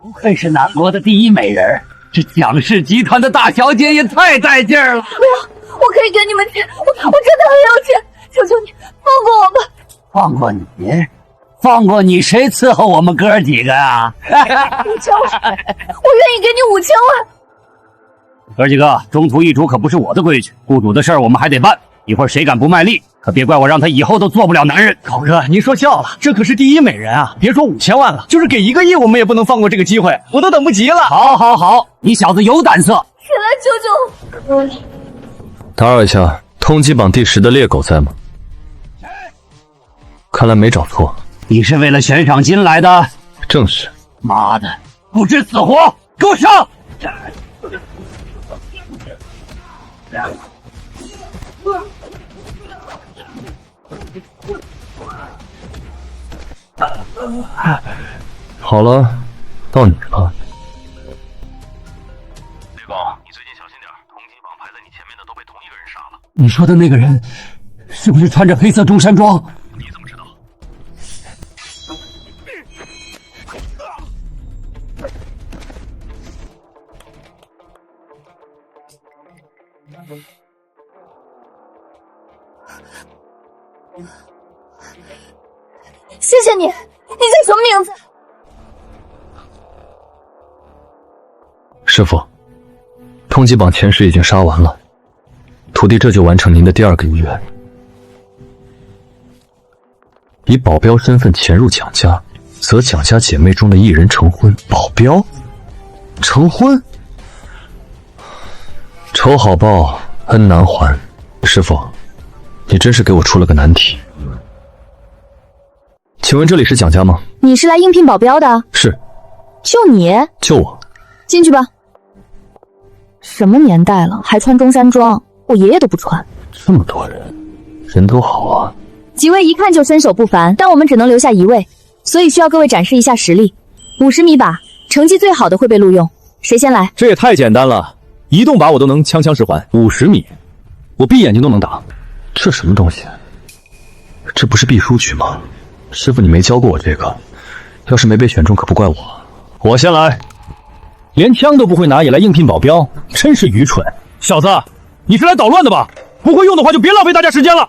不愧是南国的第一美人，这蒋氏集团的大小姐也太带劲儿了！不要，我可以给你们钱，我真的很有钱，求求你放过我吧！放过你？放过你，谁伺候我们哥几个啊？5000万，我愿意给你5000万。哥几个，中途易主可不是我的规矩，雇主的事儿我们还得办。一会儿谁敢不卖力，可别怪我让他以后都做不了男人。高哥，您说笑了，这可是第一美人啊！别说5000万了，就是给1个亿，我们也不能放过这个机会，我都等不及了。好，好，好，你小子有胆色！谁来救救我？打扰一下，通缉榜第10的猎狗在吗？看来没找错。你是为了悬赏金来的？正是。妈的，不知死活，给我上！好了，到你了。猎狗，你最近小心点，通缉榜排在你前面的都被同一个人杀了。你说的那个人，是不是穿着黑色中山装？你怎么知道？谢谢你，你叫什么名字？师傅，通缉榜前10已经杀完了，徒弟这就完成您的第2个遗愿。以保镖身份潜入蒋家，则蒋家姐妹中的一人成婚。保镖？成婚？仇好报，恩难还。师傅，你真是给我出了个难题。请问这里是蒋家吗？你是来应聘保镖的？是。就你？就我。进去吧。什么年代了，还穿中山装？我爷爷都不穿。这么多人，人都好啊。几位一看就身手不凡，但我们只能留下1位，所以需要各位展示一下实力。50米靶，成绩最好的会被录用。谁先来？这也太简单了，移动靶我都能枪枪实环。50米，我闭眼睛都能打。这什么东西？这不是必输曲吗？师傅，你没教过我这个，要是没被选中，可不怪我。我先来，连枪都不会拿也来应聘保镖，真是愚蠢！小子，你是来捣乱的吧？不会用的话就别浪费大家时间了。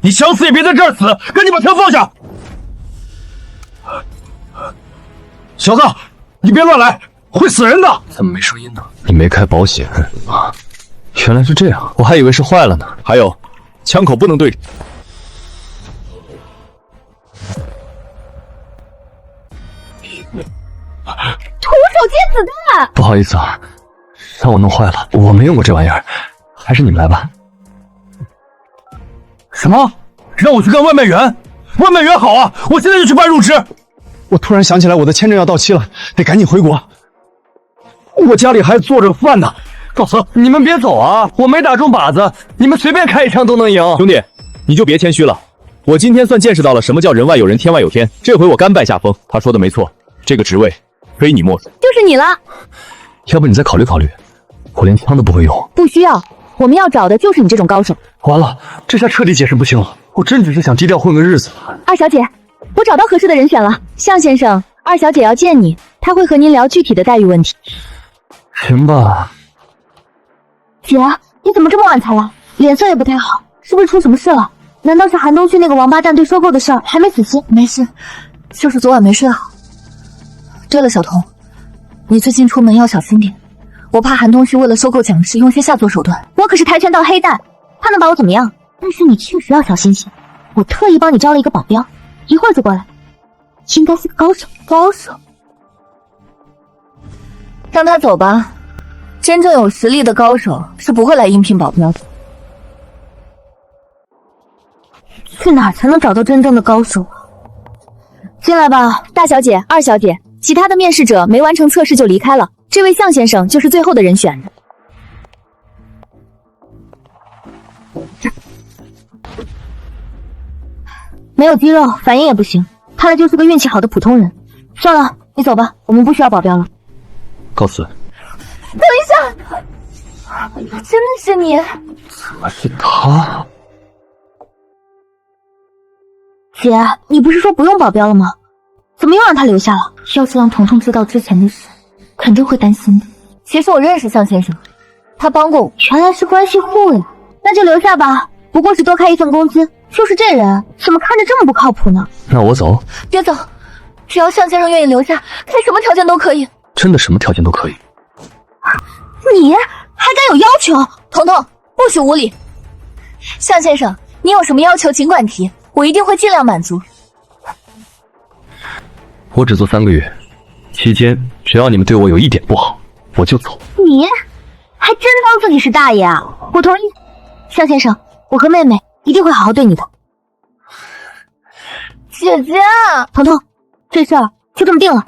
你想死也别在这儿死，赶紧把枪放下！小子，你别乱来，会死人的！怎么没声音呢？你没开保险啊？原来是这样，我还以为是坏了呢。还有，枪口不能对。徒手接子弹！不好意思啊，让我弄坏了，我没用过这玩意儿，还是你们来吧。什么？让我去干外卖员？外卖员好啊，我现在就去办入职。我突然想起来，我的签证要到期了，得赶紧回国。我家里还做着饭呢。告辞！你们别走啊！我没打中靶子，你们随便开一枪都能赢。兄弟，你就别谦虚了。我今天算见识到了什么叫人外有人，天外有天。这回我甘拜下风。他说的没错，这个职位非你莫属。就是你了。要不你再考虑考虑，我连枪都不会用。不需要，我们要找的就是你这种高手。完了，这下彻底解释不清了。我真只是想低调混个日子。二小姐，我找到合适的人选了。向先生，二小姐要见你，她会和您聊具体的待遇问题。行吧。姐，你怎么这么晚才来？脸色也不太好，是不是出什么事了？难道是韩东旭那个王八蛋对收购的事儿还没死心？没事，就是昨晚没睡好。对了，小童，你最近出门要小心点，我怕韩东旭为了收购蒋氏用些下作手段。我可是跆拳道黑带，他能把我怎么样？但是你确实要小心些，我特意帮你招了一个保镖，一会儿就过来，应该是个高手。高手，让他走吧。真正有实力的高手是不会来应聘保镖的。去哪儿才能找到真正的高手？进来吧，大小姐、二小姐，其他的面试者没完成测试就离开了，这位向先生就是最后的人选。没有肌肉，反应也不行，看来就是个运气好的普通人。算了，你走吧，我们不需要保镖了。告辞。等一下，真的是你？怎么是他？姐，你不是说不用保镖了吗？怎么又让他留下了？要是让彤彤知道之前的事，肯定会担心的。其实我认识向先生，他帮过我。原来是关系户呀，那就留下吧，不过是多开一份工资。就是这人，怎么看着这么不靠谱呢？那我走？别走，只要向先生愿意留下，开什么条件都可以。真的什么条件都可以？你还敢有要求？彤彤，不许无礼！向先生，你有什么要求尽管提，我一定会尽量满足。我只做3个月，期间只要你们对我有一点不好，我就走。你还真当自己是大爷啊！我同意，向先生，我和妹妹一定会好好对你的。姐姐，彤彤，这事儿就这么定了。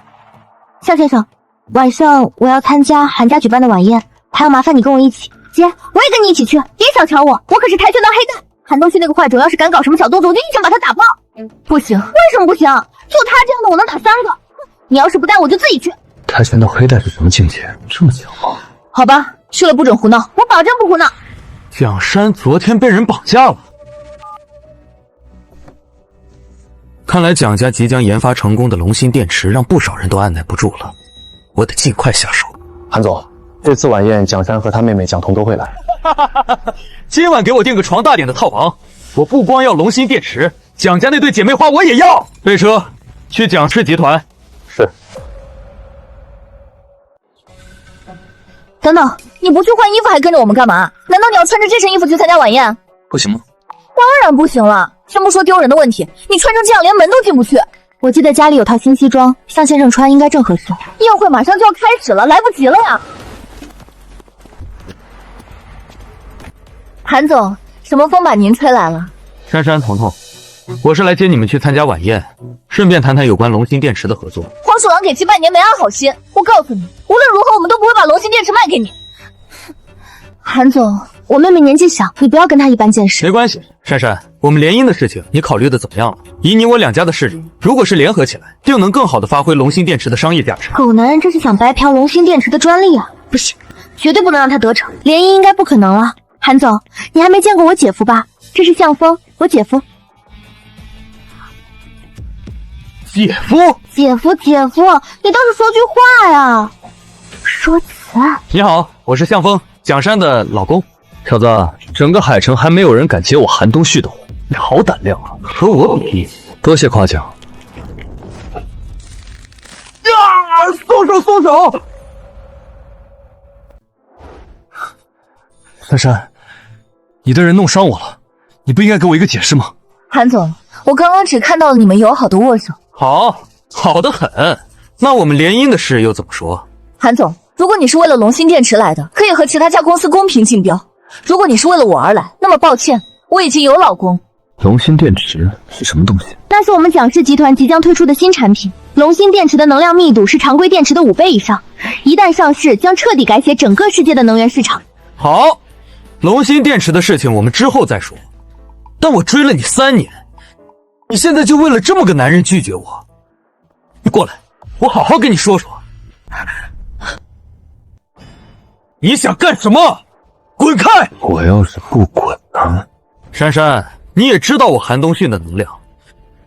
向先生，晚上我要参加韩家举办的晚宴，还要麻烦你跟我一起。姐，我也跟你一起去，别小瞧我，我可是跆拳道黑带。韩东旭那个坏种要是敢搞什么小动作，我就一拳把他打爆。不行，为什么不行？就他这样的我能打3个。你要是不带我就自己去。跆拳道黑带是什么境界？这么强吗？好吧，去了不准胡闹，我保证不胡闹。蒋山昨天被人绑架了，看来蒋家即将研发成功的龙芯电池让不少人都按耐不住了，我得尽快下手。韩总，这次晚宴蒋山和他妹妹蒋彤都会来。今晚给我订个床大点的套房，我不光要龙芯电池，蒋家那对姐妹花我也要。备车，去蒋氏集团。是。等等，你不去换衣服还跟着我们干嘛？难道你要穿着这身衣服去参加晚宴？不行吗？当然不行了，先不说丢人的问题，你穿成这样连门都进不去。我记得家里有套新西装，向先生穿应该正合适。宴会马上就要开始了，来不及了呀！韩总，什么风把您吹来了？珊珊、彤彤，我是来接你们去参加晚宴，顺便谈谈有关龙芯电池的合作。黄鼠狼给鸡拜年没安好心，我告诉你，无论如何我们都不会把龙芯电池卖给你。韩总，我妹妹年纪小，你不要跟她一般见识。没关系，珊珊，我们联姻的事情你考虑的怎么样了？以你我2家的势力，如果是联合起来，定能更好的发挥龙芯电池的商业价值。狗男人这是想白嫖龙芯电池的专利啊！不行，绝对不能让他得逞。联姻应该不可能了。韩总，你还没见过我姐夫吧？这是向峰，我姐夫。姐夫，姐夫，你倒是说句话呀！说辞。你好，我是向峰，蒋山的老公。小子，整个海城还没有人敢接我韩东旭的火，你好胆量啊！和我比力气。多谢夸奖。松手！珊珊，你的人弄伤我了，你不应该给我一个解释吗？韩总，我刚刚只看到了你们友好的握手。好得很。那我们联姻的事又怎么说？韩总，如果你是为了龙芯电池来的，可以和其他家公司公平竞标；如果你是为了我而来，那么抱歉，我已经有老公。龙芯电池是什么东西？那是我们蒋氏集团即将推出的新产品。龙芯电池的能量密度是常规电池的5倍以上，一旦上市，将彻底改写整个世界的能源市场。好，龙芯电池的事情我们之后再说。但我追了你3年，你现在就为了这么个男人拒绝我？你过来，我好好跟你说说。你想干什么？滚开！我要是不滚呢？珊珊，你也知道我韩东旭的能量，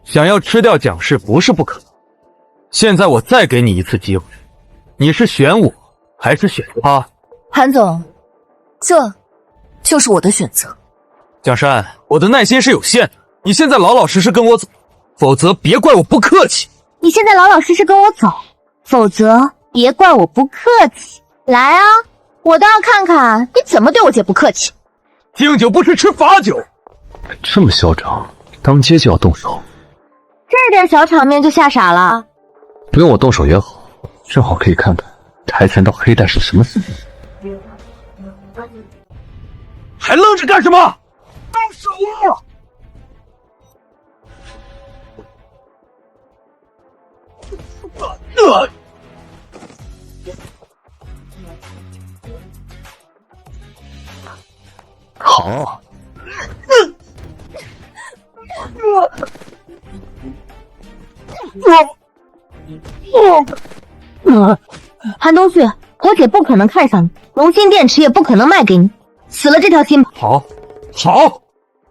想要吃掉蒋氏不是不可能。现在我再给你一次机会，你是选我还是选他？韩总，这就是我的选择。蒋珊，我的耐心是有限的，你现在老老实实跟我走，否则别怪我不客气。你现在老老实实跟我走，否则别怪我不客气。来啊，我倒要看看你怎么对我姐不客气。敬酒不吃吃罚酒。这么嚣张，当街就要动手？这点小场面就吓傻了？不用我动手也好，正好可以看看跆拳道黑带是什么死。还愣着干什么？动手啊！好。韩东旭，我姐不可能看上你，龙芯电池也不可能卖给你，死了这条心吧。好，好，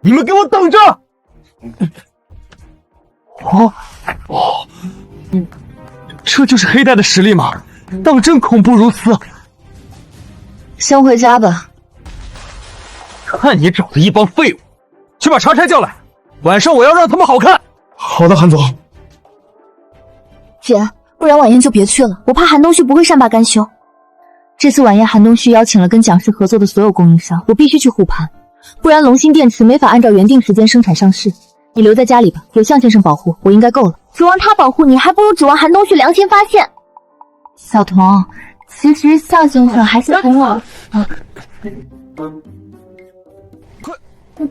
你们给我等着！这就是黑带的实力吗？当真恐怖如斯。先回家吧。看你找的一帮废物，去把查差叫来，晚上我要让他们好看。好的，韩总。姐，不然晚宴就别去了，我怕韩东旭不会善罢甘休。这次晚宴，韩东旭邀请了跟蒋氏合作的所有供应商，我必须去护盘，不然龙芯电池没法按照原定时间生产上市。你留在家里吧，有向先生保护，我应该够了。指望他保护你，还不如指望韩东旭良心发现。小童，其实向先生还是很我。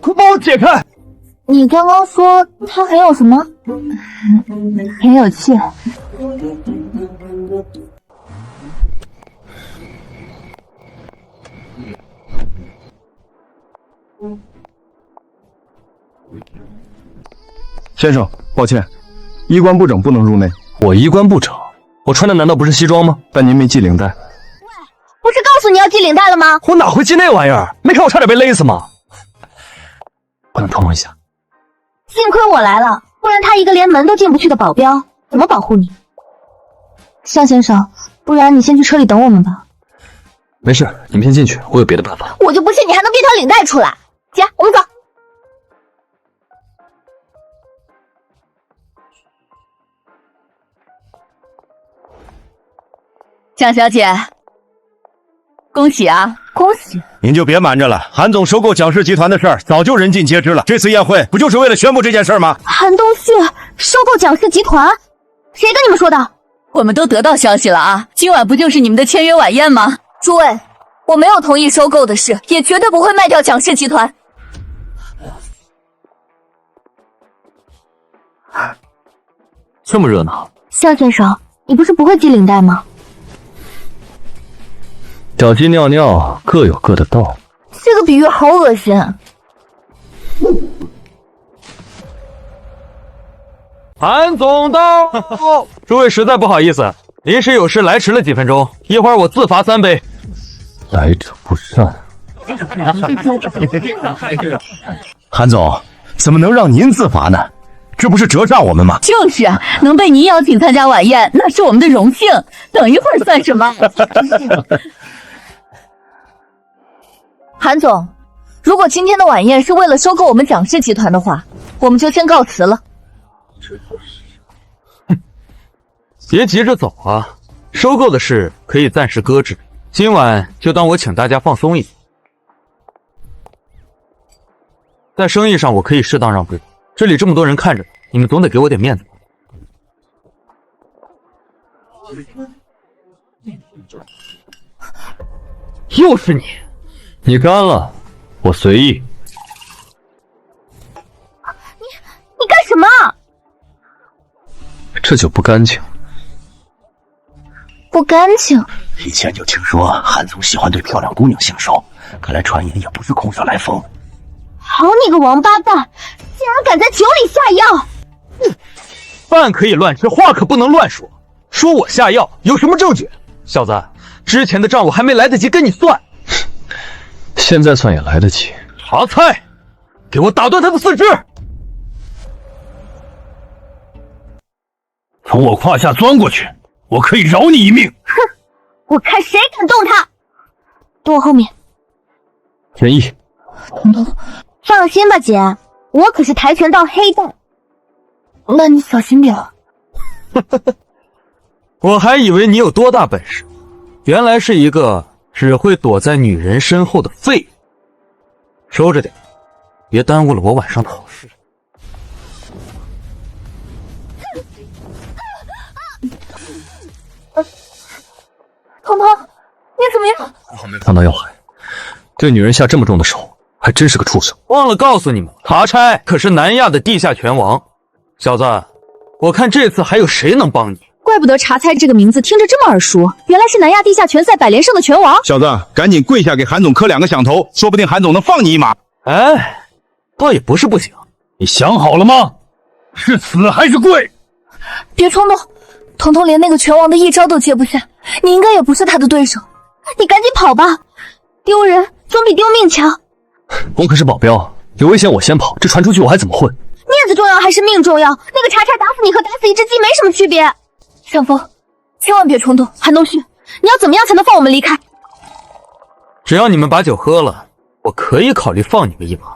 快帮我解开！你刚刚说他很有什么？很有趣。先生，抱歉，衣冠不整不能入内。我衣冠不整，我穿的难道不是西装吗？但您没系领带。不是告诉你要系领带了吗？我哪会系那玩意儿？没看我差点被勒死吗？我能透露一下？幸亏我来了，不然他一个连门都进不去的保镖怎么保护你？向先生，不然你先去车里等我们吧。没事，你们先进去，我有别的办法。我就不信你还能别条领带出来。姐，我们走。蒋小姐，恭喜啊！恭喜！您就别瞒着了，韩总收购蒋氏集团的事儿早就人尽皆知了。这次宴会不就是为了宣布这件事吗？韩东旭收购蒋氏集团，谁跟你们说的？我们都得到消息了啊！今晚不就是你们的签约晚宴吗？诸位，我没有同意收购的事，也绝对不会卖掉蒋氏集团。这么热闹，向先生，你不是不会系领带吗？小鸡尿尿各有各的道。这个比喻好恶心。韩总到，诸位实在不好意思，临时有事来迟了几分钟，一会儿我自罚3杯。来者不善。韩总，怎么能让您自罚呢？这不是折煞我们吗？就是啊，能被您邀请参加晚宴，那是我们的荣幸。等一会儿算什么？韩总，如果今天的晚宴是为了收购我们蒋氏集团的话，我们就先告辞了。别急着走啊，收购的事可以暂时搁置，今晚就当我请大家放松一点。在生意上我可以适当让步，这里这么多人看着，你们总得给我点面子。又是你，你干了，我随意。你干什么？这就不干净。不干净。以前就听说韩总喜欢对漂亮姑娘下手，看来传言也不是空穴来风。好你个王八蛋，竟然敢在酒里下药！饭可以乱吃，话可不能乱说。说我下药，有什么证据？小子，之前的账我还没来得及跟你算，现在算也来得及。查菜，给我打断他的四肢！从我胯下钻过去，我可以饶你一命。哼，我看谁敢动他！躲我后面。天意，放心吧，姐，我可是跆拳道黑带。那你小心点。我还以为你有多大本事，原来是一个只会躲在女人身后的废物。收着点，别耽误了我晚上的好事。彤彤，你怎么样？还没看到要害，对女人下这么重的手，还真是个畜生。忘了告诉你们，查差可是南亚的地下拳王。小子，我看这次还有谁能帮你？怪不得查猜这个名字听着这么耳熟，原来是南亚地下拳赛百连胜的拳王。小子，赶紧跪下给韩总磕2个响头，说不定韩总能放你一马。哎，倒也不是不行。你想好了吗？是死还是跪？别冲动，彤彤连那个拳王的一招都接不下，你应该也不是他的对手。你赶紧跑吧，丢人总比丢命强。我可是保镖，有危险我先跑，这传出去我还怎么混？面子重要还是命重要？那个查查打死你和打死一只鸡没什么区别。上峰，千万别冲动。韩东旭，你要怎么样才能放我们离开？只要你们把酒喝了，我可以考虑放你们一马。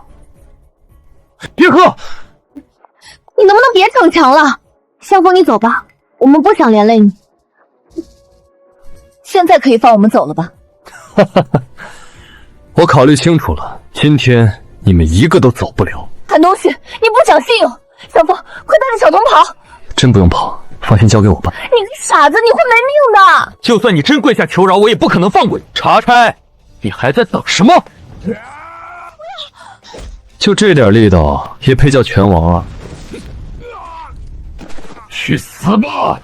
别喝！你能不能别逞强了？上峰，你走吧，我们不想连累你。现在可以放我们走了吧？哈哈哈，我考虑清楚了，今天你们一个都走不了。韩东旭，你不讲信用！小峰，快带着小童跑！真不用跑，放心交给我吧。你个傻子，你会没命的！就算你真跪下求饶，我也不可能放过你。查差，你还在等什么？就这点力道，也配叫拳王啊？去死吧！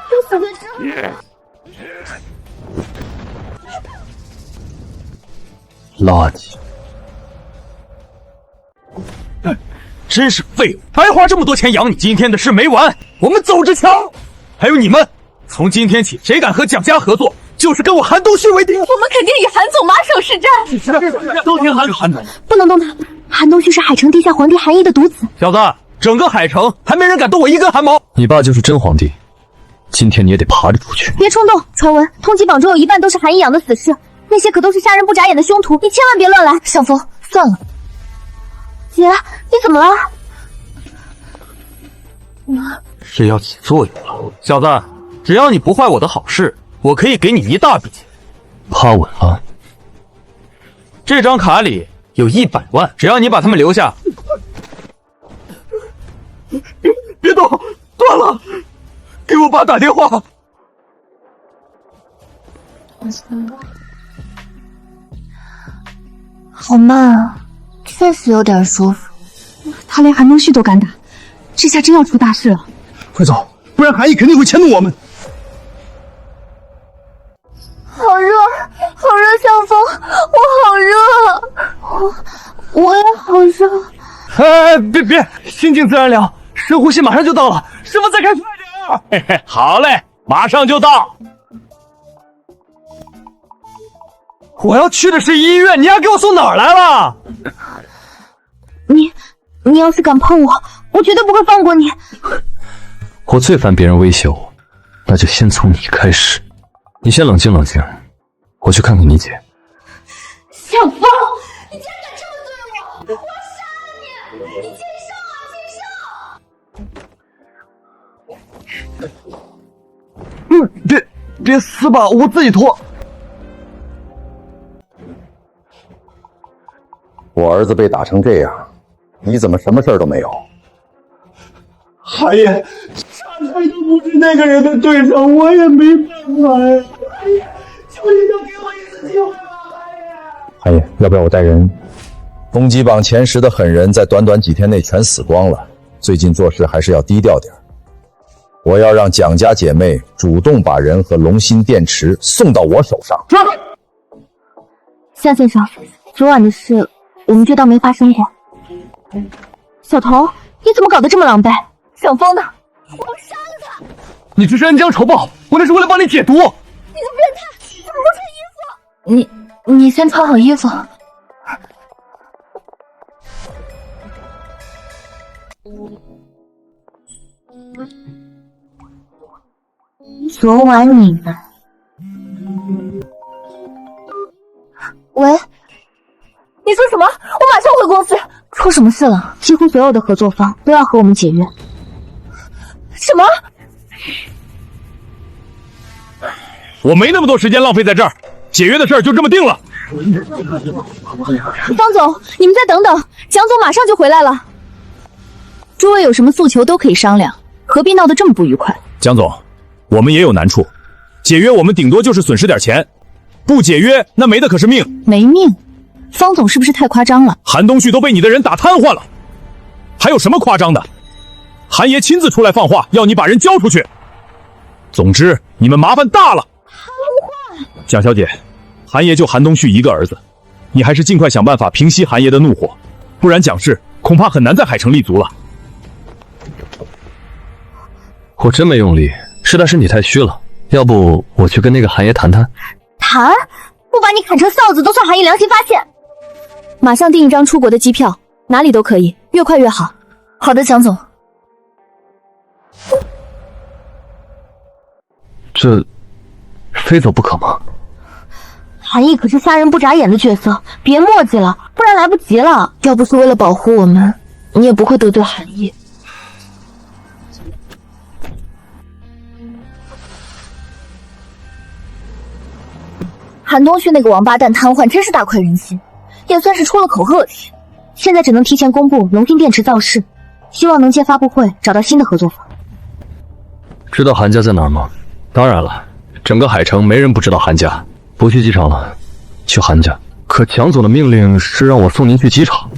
就死在这！垃圾！真是废物！白花这么多钱养你，今天的事没完，我们走着瞧！还有你们，从今天起，谁敢和蒋家合作，就是跟我韩东旭为敌！我们肯定与韩总马首是瞻。都听韩总，不能动他。韩东旭是海城地下皇帝韩毅的独子。小子，整个海城还没人敢动我一根汗毛！你爸就是真皇帝，今天你也得爬着出去。别冲动，传闻通缉榜中有一半都是韩毅养的死士，那些可都是杀人不眨眼的凶徒，你千万别乱来。上峰，算了。姐，你怎么了？是要起作用了，小子，只要你不坏我的好事，我可以给你一大笔钱。趴稳了。这张卡里有100万，只要你把他们留下。别动，断了，给我爸打电话。好慢啊，确实有点舒服。他连韩东旭都敢打，这下真要出大事了。快走，不然韩毅肯定会迁怒我们。好热，好热，小峰，我好热，我也好热。哎，别，心静自然凉，深呼吸，马上就到了。师傅，再开快点啊！嘿嘿，好嘞，马上就到。我要去的是医院，你要给我送哪儿来了？你要是敢碰我，我绝对不会放过你。我最烦别人威胁我，那就先从你开始。你先冷静冷静，我去看看你姐。小峰，你竟然敢这么对我！我要杀了你！你接受啊，接受！别撕吧，我自己脱。我儿子被打成这样，你怎么什么事儿都没有？韩爷，查差都不是那个人的对手，我也没办法呀。求你就给我一次机会吧，韩爷，要不要我带人？通缉榜前10的狠人在短短几天内全死光了，最近做事还是要低调点。我要让蒋家姐妹主动把人和龙芯电池送到我手上。夏先生，昨晚的事我们就当没发生过。小童，你怎么搞得这么狼狈？小峰呢？我要杀了他！你这是恩将仇报，我那是为了帮你解毒。你个变态，怎么不穿衣服？你先穿好衣服。昨晚你们……喂，你说什么？我马上回公司。出什么事了？几乎所有的合作方都要和我们解约。什么？我没那么多时间浪费在这儿，解约的事儿就这么定了。方总，你们再等等，蒋总马上就回来了。诸位有什么诉求都可以商量，何必闹得这么不愉快？蒋总，我们也有难处，解约我们顶多就是损失点钱，不解约那没的可是命。没命？方总是不是太夸张了？韩东旭都被你的人打瘫痪了，还有什么夸张的？韩爷亲自出来放话，要你把人交出去。总之，你们麻烦大了。蒋小姐，韩爷就韩东旭一个儿子，你还是尽快想办法平息韩爷的怒火，不然蒋氏恐怕很难在海城立足了。我真没用力，实在是你太虚了，要不我去跟那个韩爷谈谈？谈？不把你砍成臊子都算韩义良心发现。马上订一张出国的机票，哪里都可以，越快越好。好的，蒋总。这非走不可吗？韩义可是杀人不眨眼的角色，别墨迹了，不然来不及了。要不是为了保护我们，你也不会得罪韩义。韩东旭那个王八蛋瘫痪，真是大快人心，也算是出了口恶气。现在只能提前公布龙芯电池造势，希望能借发布会找到新的合作方。知道韩家在哪儿吗？当然了，整个海城没人不知道韩家。不去机场了，去韩家。可蒋总的命令是让我送您去机场。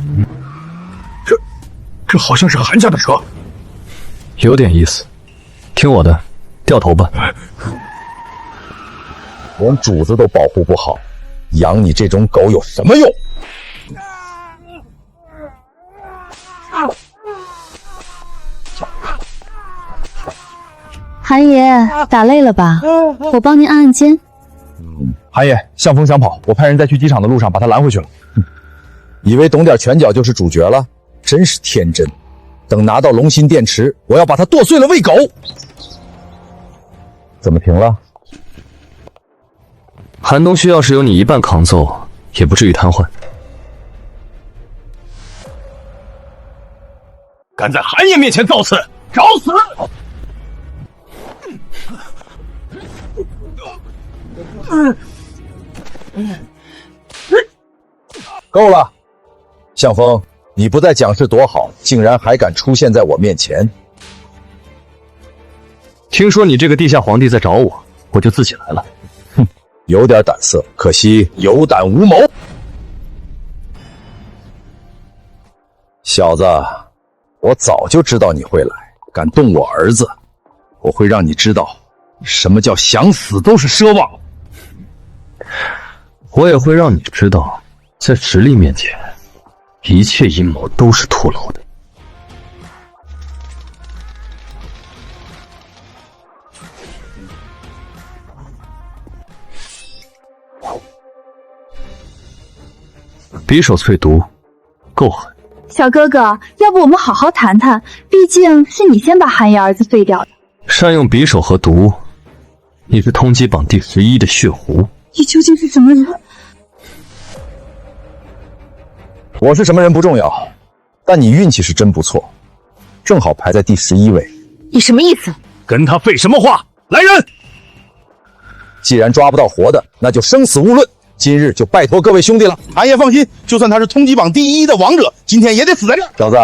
这好像是韩家的车，有点意思。听我的，掉头吧。连主子都保护不好，养你这种狗有什么用？韩爷，打累了吧？我帮您按按肩。韩爷，向风想跑，我派人在去机场的路上把他拦回去了。以为懂点拳脚就是主角了，真是天真。等拿到龙芯电池，我要把它剁碎了喂狗。怎么停了？韩东旭要是有你一半扛揍，也不至于瘫痪。敢在韩爷面前造次，找死！够了，向风，你不在蒋氏多好，竟然还敢出现在我面前。听说你这个地下皇帝在找我，我就自己来了。哼，有点胆色，可惜有胆无谋。小子，我早就知道你会来，敢动我儿子，我会让你知道什么叫想死都是奢望。我也会让你知道，在实力面前，一切阴谋都是徒劳的。匕首淬毒，够狠。小哥哥，要不我们好好谈谈？毕竟是你先把韩爷儿子废掉的。善用匕首和毒，你是通缉榜第11的血狐。你究竟是什么人？我是什么人不重要，但你运气是真不错，正好排在第11位。你什么意思？跟他废什么话？来人！既然抓不到活的，那就生死勿论。今日就拜托各位兄弟了。韩爷放心，就算他是通缉榜第1的王者，今天也得死在这儿。小子，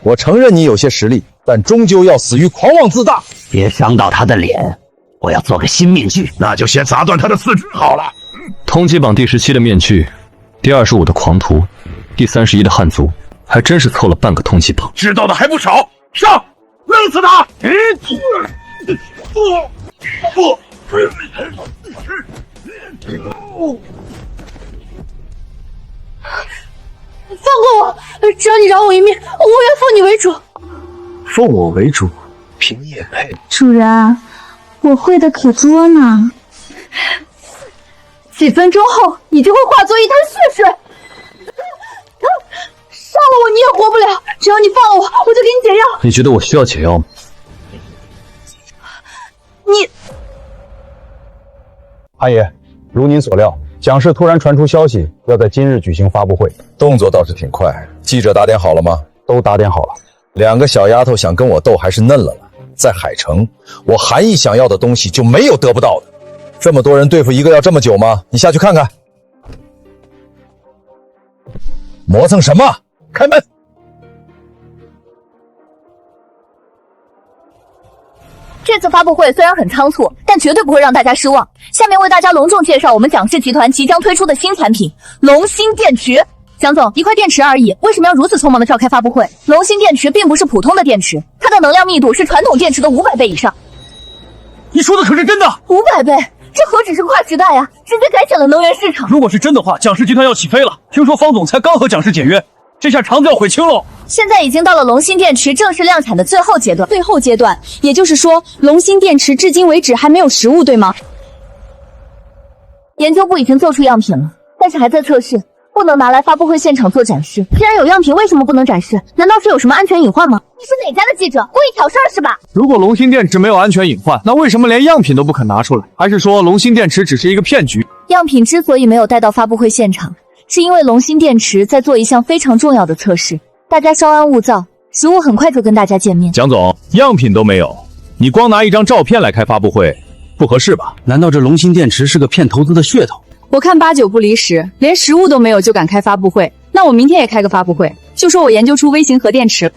我承认你有些实力，但终究要死于狂妄自大。别伤到他的脸，我要做个新面具。那就先砸断他的四肢好了。通缉榜第17的面具，第25的狂徒，第31的汉族，还真是凑了半个通缉榜。知道的还不少，上，弄死他！放过我！只要你饶我一命，我愿奉你为主。奉我为主，凭你也配。主人，我会的可多呢。几分钟后，你就会化作一滩血水。杀了我你也活不了，只要你放了我，我就给你解药。你觉得我需要解药吗？你，韩爷，如您所料，蒋氏突然传出消息，要在今日举行发布会，动作倒是挺快。记者打点好了吗？都打点好了。两个小丫头想跟我斗，还是嫩了了。在海城，我韩义想要的东西就没有得不到的。这么多人对付一个要这么久吗？你下去看看。磨蹭什么？开门！这次发布会虽然很仓促，但绝对不会让大家失望。下面为大家隆重介绍我们蒋氏集团即将推出的新产品——龙芯电池。蒋总，一块电池而已，为什么要如此匆忙的召开发布会？龙芯电池并不是普通的电池，它的能量密度是传统电池的500倍以上。你说的可是真的？500倍，这何止是跨时代啊，直接改写了能源市场。如果是真的话，蒋氏集团要起飞了。听说方总才刚和蒋氏解约，这下肠子要悔青喽。现在已经到了龙芯电池正式量产的最后阶段。最后阶段，也就是说，龙芯电池至今为止还没有实物，对吗？研究部已经做出样品了，但是还在测试，不能拿来发布会现场做展示。既然有样品，为什么不能展示？难道是有什么安全隐患吗？你是哪家的记者？故意挑事儿是吧？如果龙芯电池没有安全隐患，那为什么连样品都不肯拿出来？还是说龙芯电池只是一个骗局？样品之所以没有带到发布会现场，是因为龙芯电池在做一项非常重要的测试，大家稍安勿躁，实物很快就跟大家见面。蒋总，样品都没有，你光拿一张照片来开发布会，不合适吧？难道这龙芯电池是个骗投资的噱头？我看8、9不离十，连实物都没有就敢开发布会，那我明天也开个发布会，就说我研究出微型核电池。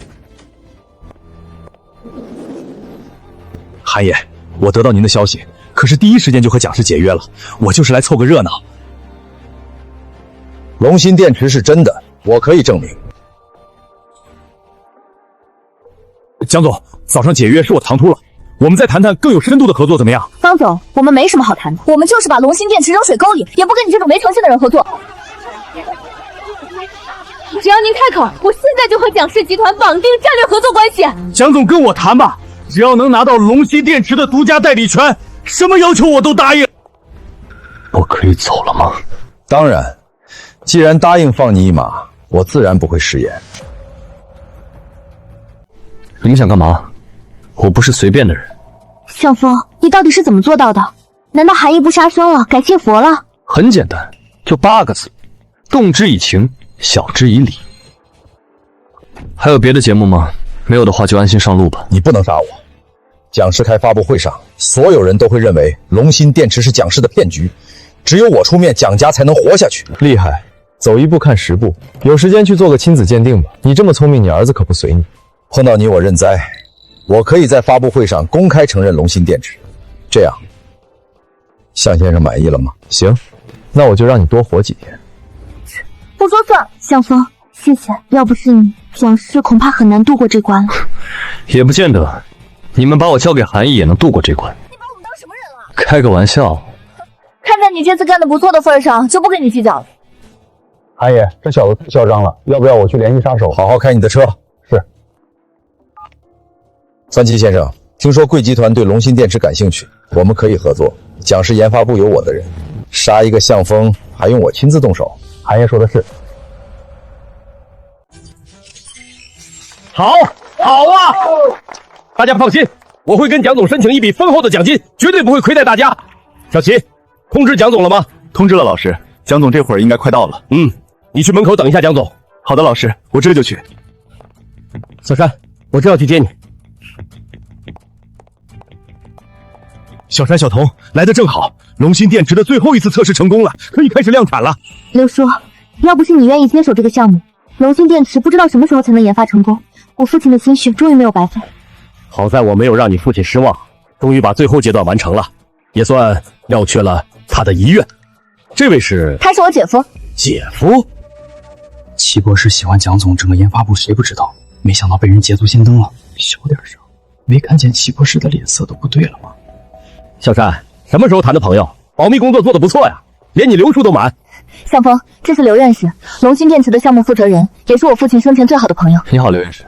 韩爷，我得到您的消息，可是第一时间就和蒋氏解约了，我就是来凑个热闹。龙芯电池是真的，我可以证明。蒋总，早上解约是我唐突了，我们再谈谈更有深度的合作怎么样？方总，我们没什么好谈的，我们就是把龙芯电池扔水沟里，也不跟你这种没诚信的人合作。只要您开口，我现在就和蒋氏集团绑定战略合作关系。蒋总跟我谈吧，只要能拿到龙芯电池的独家代理权，什么要求我都答应。我可以走了吗？当然，既然答应放你一马，我自然不会食言。你们想干嘛？我不是随便的人。向风，你到底是怎么做到的？难道韩义不杀生了，改信佛了？很简单，就8个字：动之以情，晓之以理。还有别的节目吗？没有的话就安心上路吧。你不能杀我。蒋氏开发布会上，所有人都会认为龙芯电池是蒋氏的骗局，只有我出面，蒋家才能活下去。厉害，走一步看10步，有时间去做个亲子鉴定吧。你这么聪明，你儿子可不随你。碰到你我认栽，我可以在发布会上公开承认龙芯电池，这样向先生满意了吗？行，那我就让你多活几天。不说算了，向风，谢谢。要不是你，蒋氏恐怕很难度过这关了。也不见得，你们把我交给韩义也能度过这关。你把我们当什么人了？开个玩笑。看在你这次干得不错的份上，就不跟你计较了。韩爷，这小子太嚣张了，要不要我去联系杀手？好好开你的车。是。三七先生，听说贵集团对龙芯电池感兴趣，我们可以合作。蒋氏研发部有我的人，杀一个向风还用我亲自动手？韩爷说的是。好啊！大家放心，我会跟蒋总申请一笔丰厚的奖金，绝对不会亏待大家。小齐，通知蒋总了吗？通知了，老师。蒋总这会儿应该快到了。你去门口等一下蒋总。好的，老师，我这就去。小山，我正要去接你。小山、小童来得正好，龙芯电池的最后一次测试成功了，可以开始量产了。刘叔，要不是你愿意接手这个项目，龙芯电池不知道什么时候才能研发成功。我父亲的心血终于没有白费。好在我没有让你父亲失望，终于把最后阶段完成了，也算了却了他的遗愿。这位是？他是我姐夫。姐夫？齐博士喜欢蒋总，整个研发部谁不知道？没想到被人捷足先登了。小点声，没看见齐博士的脸色都不对了吗？小山，什么时候谈的朋友？保密工作做得不错呀，连你刘叔都瞒。向风，这是刘院士，龙芯电池的项目负责人，也是我父亲生前最好的朋友。你好，刘院士。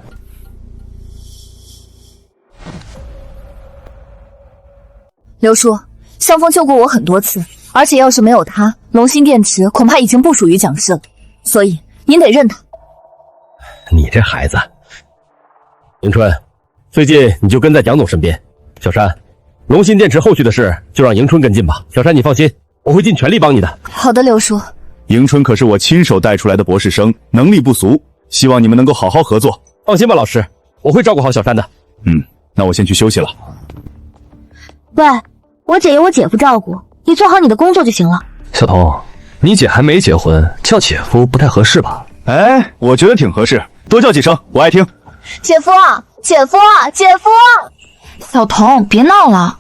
刘叔，向风救过我很多次，而且要是没有他，龙芯电池恐怕已经不属于蒋氏了，所以您得认他。你这孩子，迎春，最近你就跟在蒋总身边。小山，龙芯电池后续的事就让迎春跟进吧。小山，你放心，我会尽全力帮你的。好的，刘叔。迎春可是我亲手带出来的博士生，能力不俗，希望你们能够好好合作。放心吧，老师，我会照顾好小山的。那我先去休息了。喂，我姐有我姐夫照顾，你做好你的工作就行了。小童，你姐还没结婚，叫姐夫不太合适吧？哎，我觉得挺合适，多叫几声，我爱听。姐夫啊，姐夫啊，姐夫！小童，别闹了。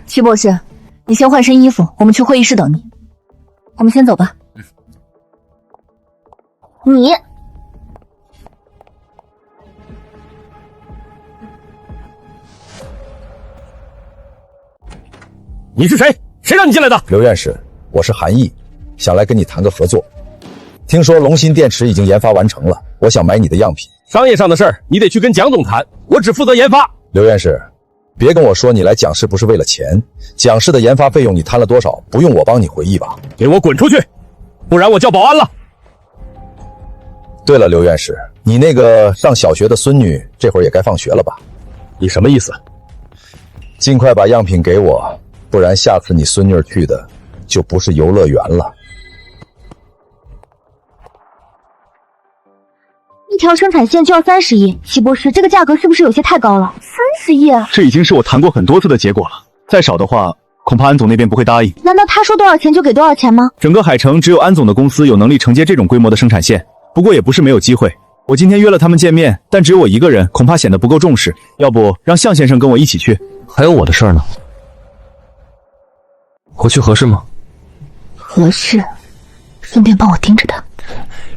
齐博士，你先换身衣服，我们去会议室等你。我们先走吧。你是谁？谁让你进来的？刘院士，我是韩义，想来跟你谈个合作。听说龙芯电池已经研发完成了，我想买你的样品。商业上的事儿，你得去跟蒋总谈，我只负责研发。刘院士，别跟我说你来蒋氏不是为了钱，蒋氏的研发费用你摊了多少？不用我帮你回忆吧？给我滚出去，不然我叫保安了。对了，刘院士，你那个上小学的孙女这会儿也该放学了吧？你什么意思？尽快把样品给我，不然下次你孙女去的就不是游乐园了。一条生产线就要30亿，齐博士，这个价格是不是有些太高了？30亿啊！这已经是我谈过很多次的结果了，再少的话，恐怕安总那边不会答应。难道他说多少钱就给多少钱吗？整个海城只有安总的公司有能力承接这种规模的生产线，不过也不是没有机会。我今天约了他们见面，但只有我一个人，恐怕显得不够重视。要不让向先生跟我一起去？还有我的事儿呢，我去合适吗？合适，顺便帮我盯着他。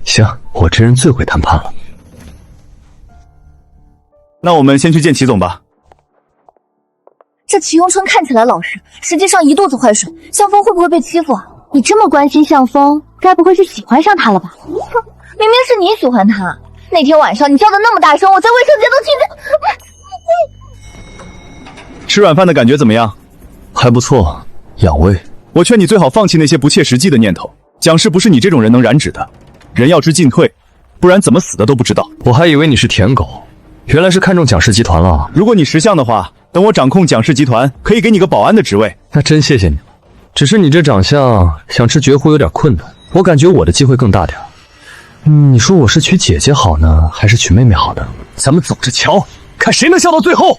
行，我这人最会谈判了。那我们先去见齐总吧。这齐永春看起来老实，实际上一肚子坏水。向风会不会被欺负啊？你这么关心向风，该不会是喜欢上他了吧？哼，明明是你喜欢他。那天晚上你叫的那么大声，我在卫生间都听见。吃软饭的感觉怎么样？还不错，养胃。我劝你最好放弃那些不切实际的念头。蒋氏不是你这种人能染指的，人要知进退，不然怎么死的都不知道。我还以为你是舔狗，原来是看中蒋氏集团了。如果你识相的话，等我掌控蒋氏集团，可以给你个保安的职位。那真谢谢你了。只是你这长相，想吃绝户有点困难。我感觉我的机会更大点。你说我是娶姐姐好呢，还是娶妹妹好呢？咱们走着瞧，看谁能笑到最后。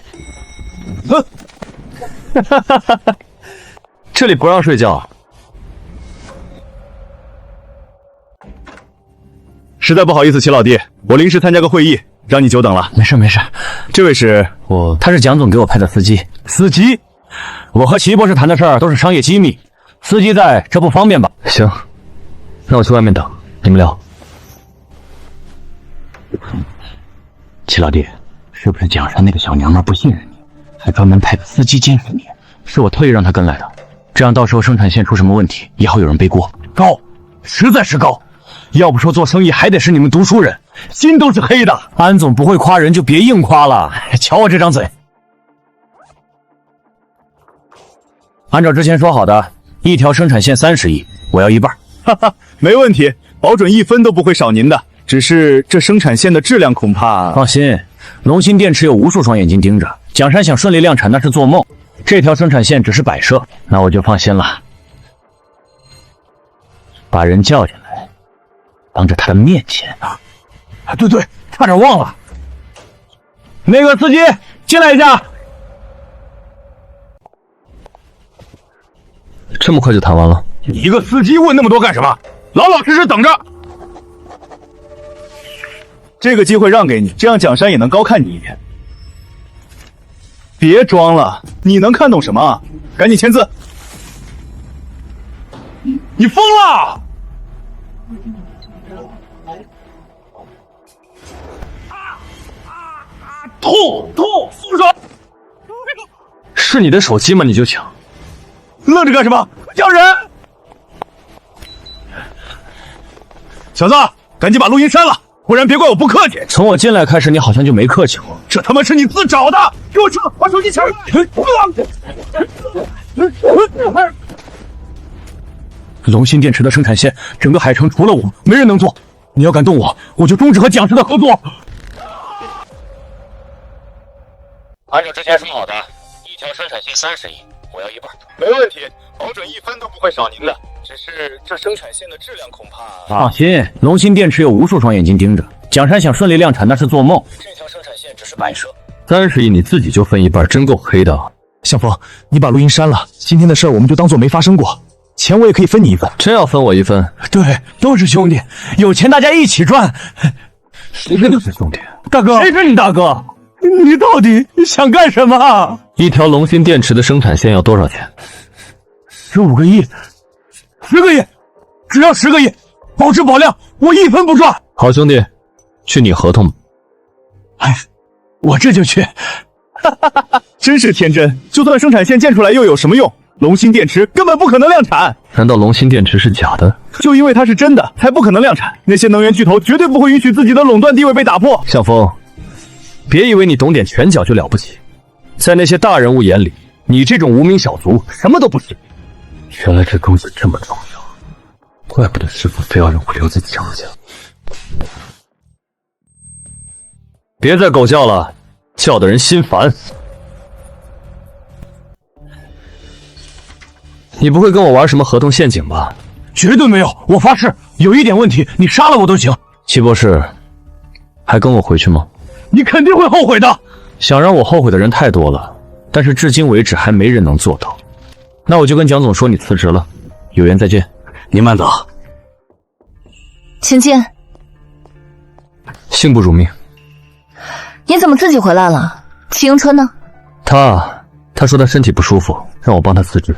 这里不让睡觉。实在不好意思，齐老弟，我临时参加个会议，让你久等了。没事没事，这位是他是蒋总给我派的司机。司机？我和齐博士谈的事儿都是商业机密，司机在这不方便吧？行，那我去外面等你们聊。齐老弟，是不是蒋山那个小娘们不信任你，还专门派个司机监视你？是我特意让他跟来的，这样到时候生产线出什么问题，也好有人背锅。高，实在是高。要不说做生意还得是你们读书人，心都是黑的。安总不会夸人就别硬夸了，瞧我这张嘴。按照之前说好的，一条生产线30亿，我要一半。哈哈，没问题，保准1分都不会少您的。只是这生产线的质量恐怕……放心，龙芯电池有无数双眼睛盯着，蒋山想顺利量产那是做梦。这条生产线只是摆设，那我就放心了。把人叫进来，当着他的面前对对，差点忘了。那个司机进来一下。这么快就谈完了？你一个司机问那么多干什么？老老实实等着。这个机会让给你，这样蒋山也能高看你一眼。别装了，你能看懂什么啊？赶紧签字！你疯了！痛！松手！是你的手机吗？你就抢？愣着干什么？叫人！小子，赶紧把录音删了，不然别怪我不客气。从我进来开始，你好像就没客气过。这他妈是你自找的！给我撤，把手机抢来！龙芯电池的生产线，整个海城除了我，没人能做。你要敢动我，我就终止和蒋氏的合作。按照之前说好的，一条生产线30亿，我要一半。没问题，保准1分都不会少您的。只是这生产线的质量恐怕……放心，龙芯电池有无数双眼睛盯着，蒋山想顺利量产那是做梦。这条生产线只是摆设。30亿你自己就分一半，真够黑的。向风，你把录音删了，今天的事儿我们就当做没发生过。钱我也可以分你一份。真要分我一份？对，都是兄弟，有钱大家一起赚。谁跟你是兄弟？大哥，谁是你大哥？你到底想干什么？一条龙芯电池的生产线要多少钱？15个亿，10个亿，只要10个亿，保质保量，我1分不赚。好兄弟，去拟合同吧。哎，我这就去。真是天真，就算生产线建出来又有什么用？龙芯电池根本不可能量产。难道龙芯电池是假的？就因为它是真的，才不可能量产。那些能源巨头绝对不会允许自己的垄断地位被打破。向风，别以为你懂点拳脚就了不起。在那些大人物眼里，你这种无名小卒什么都不是。原来这东西这么重要，怪不得师傅非要让我留在江家。别再狗叫了，叫的人心烦。你不会跟我玩什么合同陷阱吧？绝对没有，我发誓，有一点问题，你杀了我都行。齐博士，还跟我回去吗？你肯定会后悔的。想让我后悔的人太多了，但是至今为止还没人能做到。那我就跟蒋总说你辞职了，有缘再见。您慢走。请进。幸不辱命。你怎么自己回来了？齐迎春呢？他说他身体不舒服，让我帮他辞职。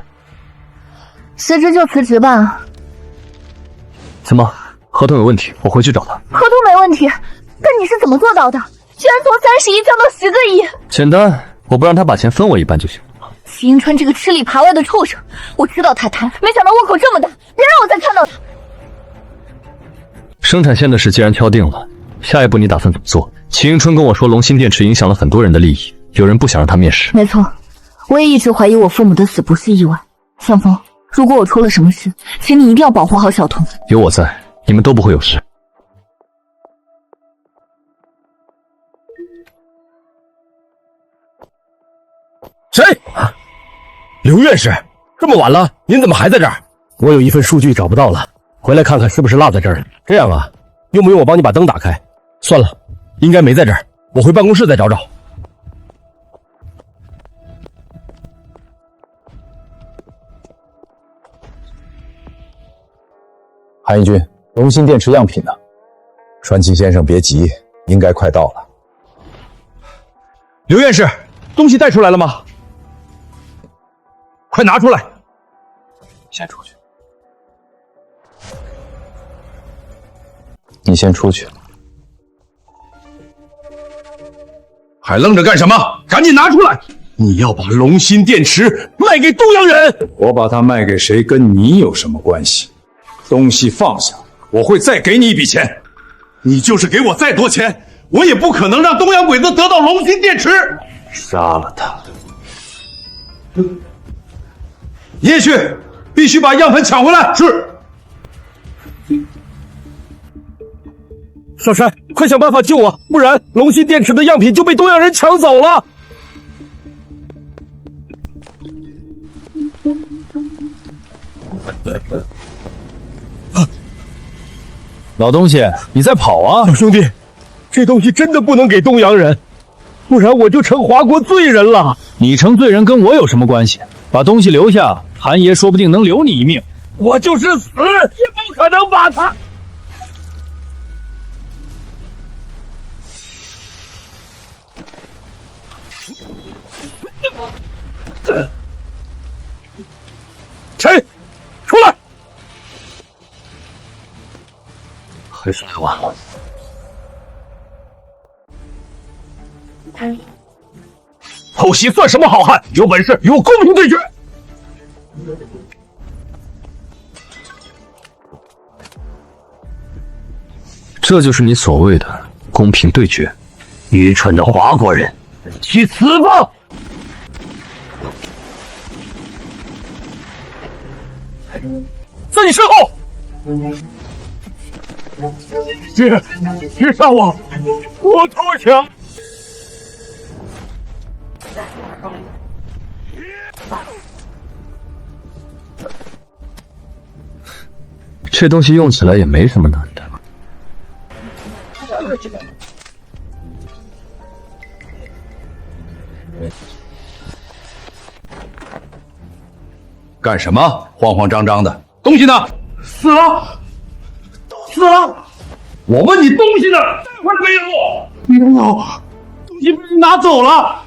辞职就辞职吧。怎么，合同有问题？我回去找他。合同没问题，但你是怎么做到的？居然从30亿降到10个亿！简单，我不让他把钱分我一半就行。齐迎春这个吃里扒外的畜生，我知道他贪，没想到窝口这么大，别让我再看到他。生产线的事既然敲定了，下一步你打算怎么做？齐迎春跟我说，龙芯电池影响了很多人的利益，有人不想让他面试。没错，我也一直怀疑我父母的死不是意外。向风，如果我出了什么事，请你一定要保护好小童。有我在，你们都不会有事。谁？刘院士，这么晚了，您怎么还在这儿？我有一份数据找不到了，回来看看是不是落在这儿了。这样啊，用不用我帮你把灯打开？算了，应该没在这儿，我回办公室再找找。韩义军，龙芯电池样品呢？川崎先生别急，应该快到了。刘院士，东西带出来了吗？快拿出来！先出去。你先出去。还愣着干什么？赶紧拿出来！你要把龙芯电池卖给东洋人？我把它卖给谁跟你有什么关系？东西放下，我会再给你一笔钱。你就是给我再多钱，我也不可能让东洋鬼子得到龙芯电池。杀了他！叶旭，必须把样本抢回来。是。少山，快想办法救我，不然龙芯电池的样品就被东洋人抢走了。老东西，你在跑啊！小兄弟，这东西真的不能给东洋人，不然我就成华国罪人了。你成罪人跟我有什么关系？把东西留下，韩爷说不定能留你一命。我就是死也不可能把他。谁？出来！还是来晚了。偷袭算什么好汉？有本事与我公平对决！这就是你所谓的公平对决？愚蠢的华国人，去死吧！在你身后！别杀我！我投降！这东西用起来也没什么难的。干什么？慌慌张张的，东西呢？死了！死了！我问你，东西呢？带回来没有？没有，东西被人拿走了。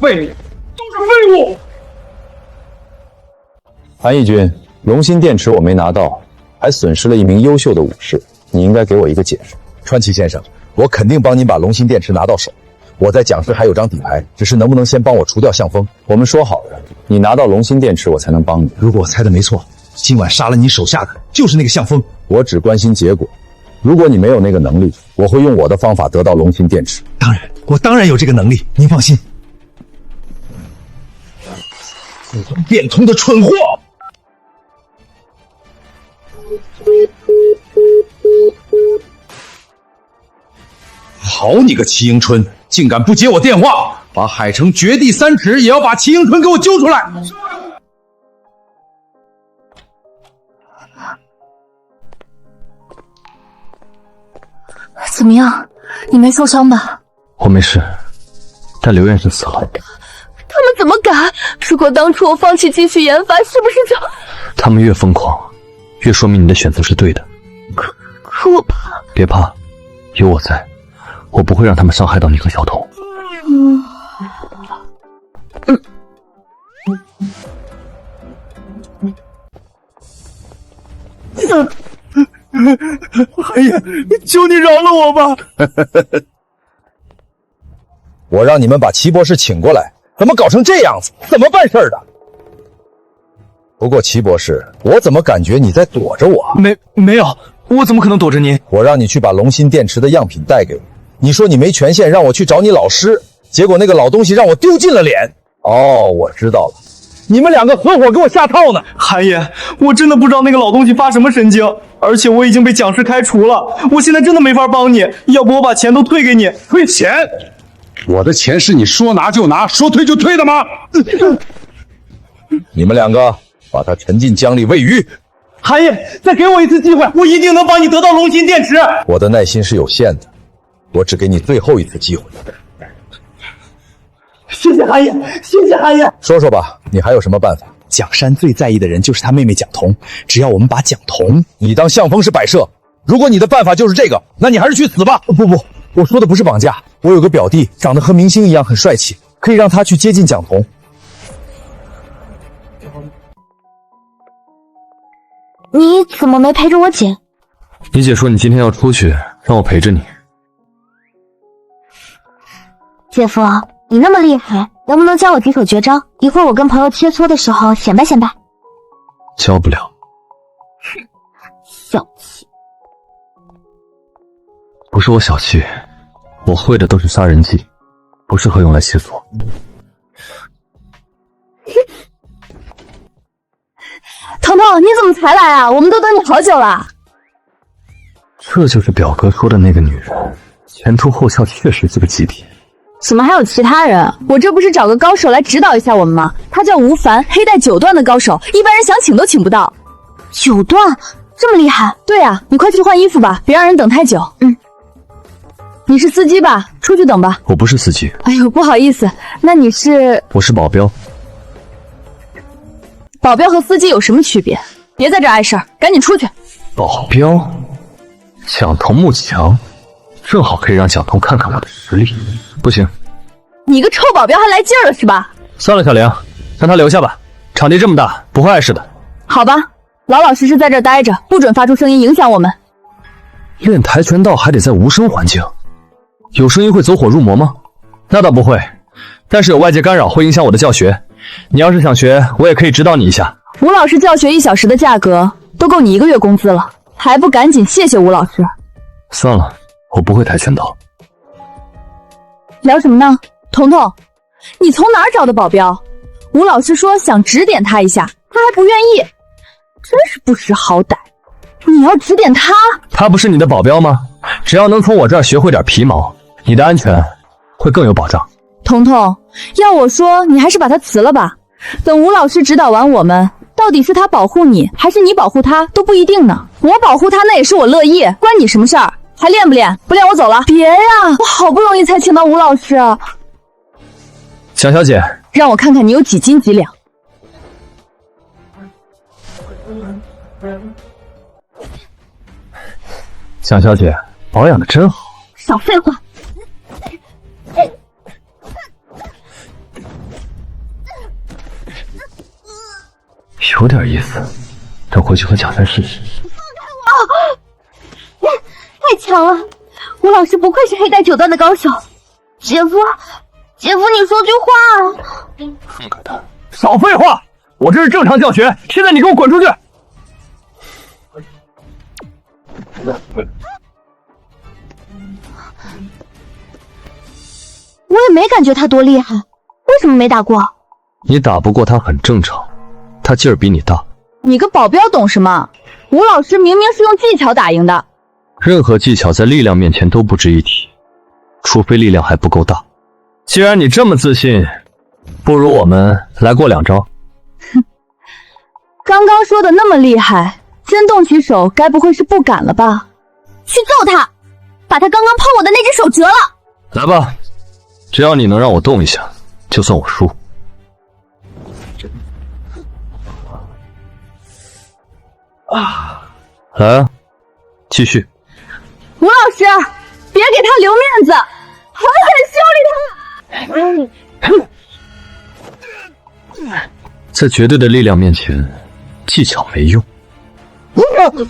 废物，都是废物！韩义军，龙芯电池我没拿到，还损失了一名优秀的武士，你应该给我一个解释。川崎先生，我肯定帮您把龙芯电池拿到手。我在蒋氏还有张底牌，只是能不能先帮我除掉向风？我们说好的，你拿到龙芯电池，我才能帮你。如果我猜的没错，今晚杀了你手下的就是那个向风。我只关心结果，如果你没有那个能力，我会用我的方法得到龙芯电池。我当然有这个能力，您放心。变通的蠢货！好你个齐迎春，竟敢不接我电话，把海城绝地3尺也要把齐迎春给我揪出来！怎么样？你没受伤吧？我没事，但刘院士死了。他们怎么敢？如果当初我放弃继续研发，是不是就……他们越疯狂，越说明你的选择是对的。可我怕。别怕，有我在，我不会让他们伤害到你和小童。寒夜，求你饶了我吧！我让你们把齐博士请过来，怎么搞成这样子？怎么办事的？不过齐博士，我怎么感觉你在躲着我？没有，我怎么可能躲着您？我让你去把龙芯电池的样品带给我，你说你没权限，让我去找你老师，结果那个老东西让我丢尽了脸。哦，我知道了。你们2个合伙给我下套呢！寒夜，我真的不知道那个老东西发什么神经，而且我已经被讲师开除了，我现在真的没法帮你，要不我把钱都退给你。退钱？我的钱是你说拿就拿，说退就退的吗？你们2个把他沉进江里喂鱼。寒夜，再给我一次机会，我一定能帮你得到龙芯电池。我的耐心是有限的，我只给你最后一次机会。谢谢寒夜，谢谢寒夜。说说吧，你还有什么办法？蒋山最在意的人就是他妹妹蒋彤，只要我们把蒋彤……你当向风是摆设？如果你的办法就是这个，那你还是去死吧！不，我说的不是绑架。我有个表弟，长得和明星一样，很帅气，可以让他去接近蒋彤。你怎么没陪着我姐？你姐说你今天要出去，让我陪着你。姐夫，你那么厉害，能不能教我几手绝招？一会儿我跟朋友切磋的时候显摆显摆。教不了。小气。不是我小气，我会的都是杀人技，不适合用来切磋。彤彤，你怎么才来啊？我们都等你好久了。这就是表哥说的那个女人，前凸后翘，确实这个级别。怎么还有其他人？我这不是找个高手来指导一下我们吗？他叫吴凡，黑带9段的高手，一般人想请都请不到。9段？这么厉害？对啊，你快去换衣服吧，别让人等太久。你是司机吧？出去等吧。我不是司机。哎呦，不好意思，那你是？我是保镖。保镖和司机有什么区别？别在这碍事儿，赶紧出去。保镖？蒋彤慕强，正好可以让蒋彤看看我的实力。不行，你个臭保镖还来劲儿了是吧？算了，小梁，让他留下吧。场地这么大，不会碍事的。好吧，老老实实在这儿待着，不准发出声音影响我们。练跆拳道还得在无声环境，有声音会走火入魔吗？那倒不会，但是有外界干扰会影响我的教学。你要是想学，我也可以指导你一下。吴老师教学1小时的价格都够你1个月工资了，还不赶紧谢谢吴老师？算了，我不会跆拳道。聊什么呢？彤彤，你从哪儿找的保镖？吴老师说想指点他一下，他还不愿意，真是不识好歹。你要指点他？他不是你的保镖吗？只要能从我这儿学会点皮毛，你的安全会更有保障。彤彤，要我说，你还是把他辞了吧。等吴老师指导完我们，到底是他保护你，还是你保护他，都不一定呢。我保护他那也是我乐意，关你什么事儿？还练不练？不练我走了。别呀，我好不容易才请到吴老师。蒋小姐，让我看看你有几斤几两。蒋小姐，保养的真好。少废话。有点意思，等回去和蒋山试试。太强了！吴老师不愧是黑带9段的高手。姐夫，你说句话。放开他！少废话！我这是正常教学，现在你给我滚出去！我也没感觉他多厉害，为什么没打过？你打不过他很正常，他劲儿比你大。你个保镖懂什么？吴老师明明是用技巧打赢的。任何技巧在力量面前都不值一提，除非力量还不够大。既然你这么自信，不如我们来过2招。哼，刚刚说的那么厉害，真动起手该不会是不敢了吧？去揍他，把他刚刚碰我的那只手折了。来吧，只要你能让我动一下，就算我输。来啊，继续。吴老师，别给他留面子，狠狠修理他！在绝对的力量面前，技巧没用。哼，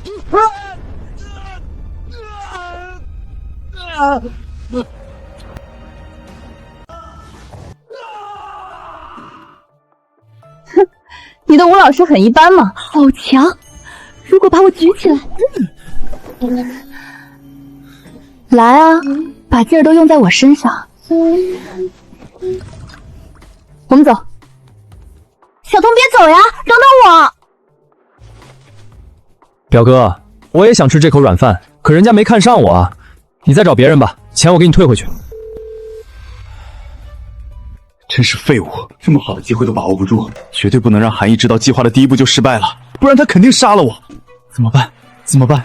你的吴老师很一般嘛，好强！如果把我举起来，来啊，把劲儿都用在我身上。我们走。小童别走呀，等等我。表哥，我也想吃这口软饭，可人家没看上我啊。你再找别人吧，钱我给你退回去。真是废物，这么好的机会都把握不住，绝对不能让韩毅知道计划的第一步就失败了，不然他肯定杀了我。怎么办？怎么办？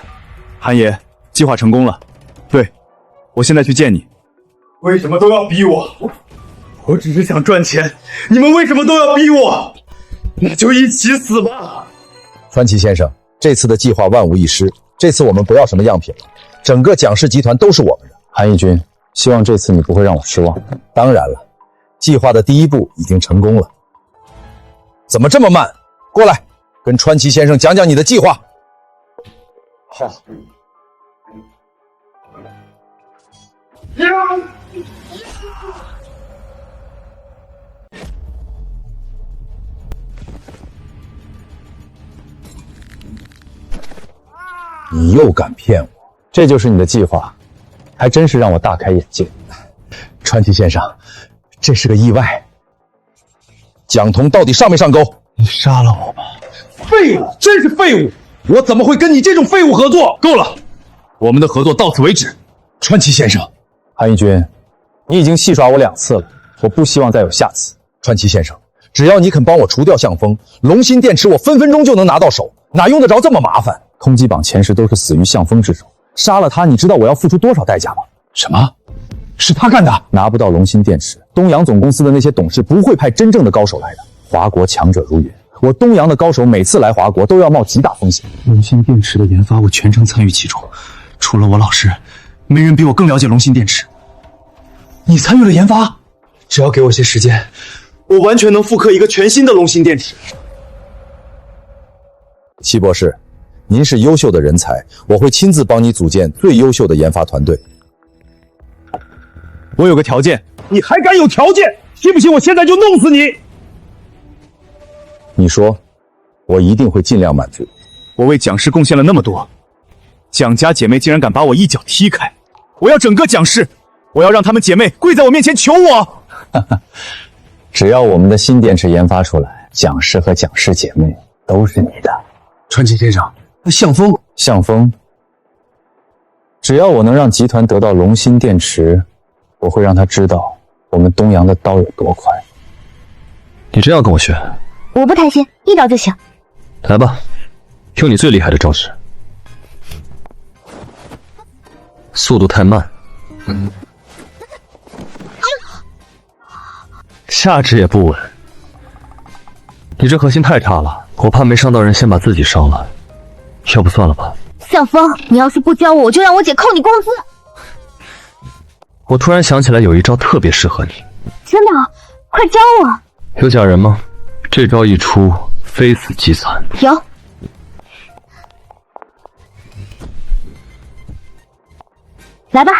韩爷，计划成功了。对，我现在去见你。为什么都要逼我？我只是想赚钱，你们为什么都要逼我？那就一起死吧！川崎先生，这次的计划万无一失，这次我们不要什么样品了，整个蒋氏集团都是我们的。韩义军，希望这次你不会让我失望。当然了，计划的第一步已经成功了。怎么这么慢？过来，跟川崎先生讲讲你的计划。好。你又敢骗我？这就是你的计划，还真是让我大开眼界。川崎先生，这是个意外。蒋彤到底上没上钩？你杀了我吧！废物，真是废物！我怎么会跟你这种废物合作？够了，我们的合作到此为止。川崎先生，韩义军，你已经戏耍我2次了，我不希望再有下次。川崎先生，只要你肯帮我除掉向风，龙芯电池我分分钟就能拿到手，哪用得着这么麻烦？通缉榜前世都是死于向风之手，杀了他，你知道我要付出多少代价吗？什么？是他干的？拿不到龙芯电池，东洋总公司的那些董事不会派真正的高手来的。华国强者如云，我东洋的高手每次来华国都要冒极大风险。龙芯电池的研发，我全程参与其中，除了我老师，没人比我更了解龙芯电池。你参与了研发？只要给我些时间，我完全能复刻一个全新的龙芯电池。戚博士，您是优秀的人才，我会亲自帮你组建最优秀的研发团队。我有个条件，你还敢有条件？信不信我现在就弄死你？你说，我一定会尽量满足。我为蒋氏贡献了那么多，蒋家姐妹竟然敢把我一脚踢开！我要整个蒋氏，我要让她们姐妹跪在我面前求我！只要我们的新电池研发出来，蒋氏和蒋氏姐妹都是你的。川崎先生，那向风，只要我能让集团得到龙芯电池，我会让他知道我们东洋的刀有多快。你真要跟我学？我不贪心，一招就行。来吧，用你最厉害的招式。速度太慢，下肢也不稳。你这核心太差了，我怕没伤到人，先把自己伤了。要不算了吧。向风，你要是不教我，我就让我姐扣你工资。我突然想起来有一招特别适合你。真的？快教我。有假人吗？这招一出，非死即残。有。来吧。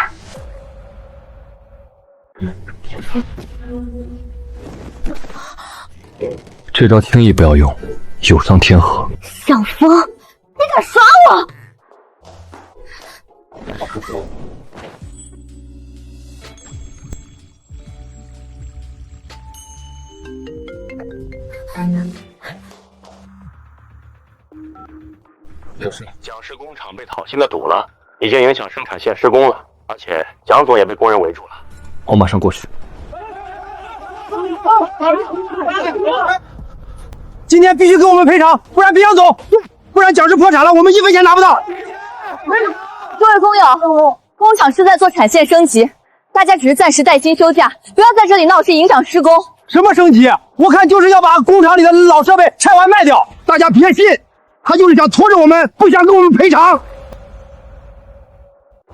这招轻易不要用，有伤天和。向风，你敢耍我？就是蒋氏工厂被讨薪的堵了，已经影响生产线施工了，而且蒋总也被工人围住了。我马上过去。今天必须给我们赔偿，不然别想走，不然蒋氏破产了，我们1分钱拿不到。各位工友，工厂是在做产线升级，大家只是暂时带薪休假，不要在这里闹事，影响施工。什么升级？我看就是要把工厂里的老设备拆完卖掉，大家别信，他就是想拖着我们，不想给我们赔偿。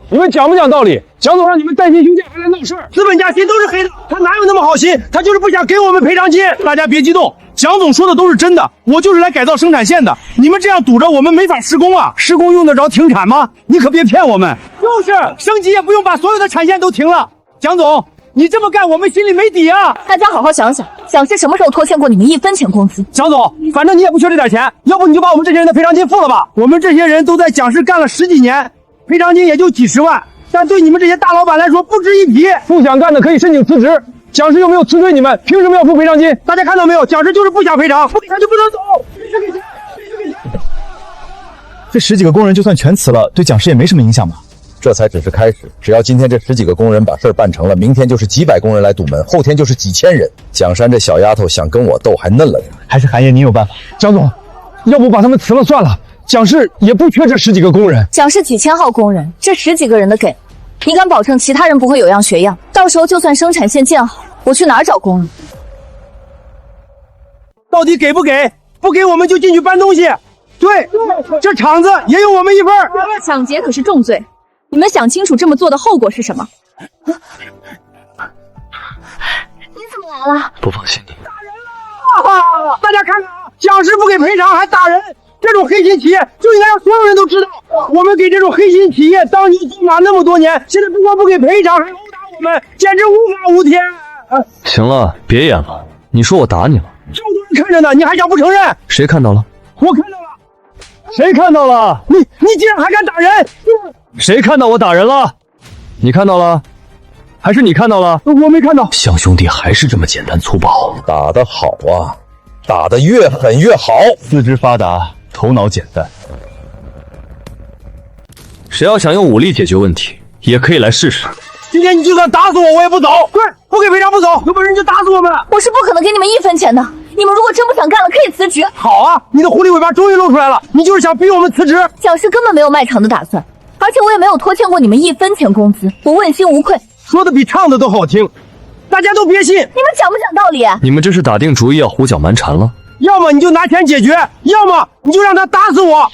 你们讲不讲道理？蒋总让你们带薪休假还来闹事儿，资本家心都是黑的，他哪有那么好心？他就是不想给我们赔偿金。大家别激动，蒋总说的都是真的，我就是来改造生产线的。你们这样堵着我们没法施工啊！施工用得着停产吗？你可别骗我们。就是升级也不用把所有的产线都停了。蒋总，你这么干我们心里没底啊！大家好好想想，蒋氏什么时候拖欠过你们1分钱工资？蒋总，反正你也不缺这点钱，要不你就把我们这些人的赔偿金付了吧。我们这些人都在蒋氏干了10几年，赔偿金也就几十万。但对你们这些大老板来说不值一提，不想干的可以申请辞职。蒋氏又没有辞退你们，凭什么要付赔偿金？大家看到没有？蒋氏就是不想赔偿，不给他就不能走。这10几个工人就算全辞了，对蒋氏也没什么影响吧？这才只是开始，只要今天这10几个工人把事儿办成了，明天就是几百工人来堵门，后天就是几千人。蒋珊这小丫头想跟我斗还嫩了点，还是韩爷你有办法？蒋总，要不把他们辞了算了。蒋氏也不缺这10几个工人，蒋氏几千号工人，这10几个人的给，你敢保证其他人不会有样学样？到时候就算生产线建好，我去哪儿找工人？到底给不给？不给我们就进去搬东西。对，这厂子也有我们一份。抢劫可是重罪，你们想清楚这么做的后果是什么？你怎么来了？不放心你。打人了！大家看看啊，蒋氏不给赔偿还打人。这种黑心企业就应该让所有人都知道，我们给这种黑心企业当牛做马那么多年，现在不光不给赔偿，还殴打我们，简直无法无天。行了，别演了，你说我打你了？这么多人看着呢，你还想不承认？谁看到了？我看到了。谁看到了？你竟然还敢打人！谁看到我打人了？你看到了？还是你看到了？我没看到。想兄弟还是这么简单粗暴，打得好啊，打得越狠越好。四肢发达，头脑简单。谁要想用武力解决问题，也可以来试试。今天你就算打死我，我也不走。对，不给赔偿不走，有本事你就打死我们。我是不可能给你们1分钱的。你们如果真不想干了，可以辞职。好啊，你的狐狸尾巴终于露出来了，你就是想逼我们辞职。蒋氏根本没有卖厂的打算，而且我也没有拖欠过你们1分钱工资，我问心无愧。说的比唱的都好听，大家都别信。你们讲不讲道理？你们这是打定主意要胡搅蛮缠了？要么你就拿钱解决，要么你就让他打死我。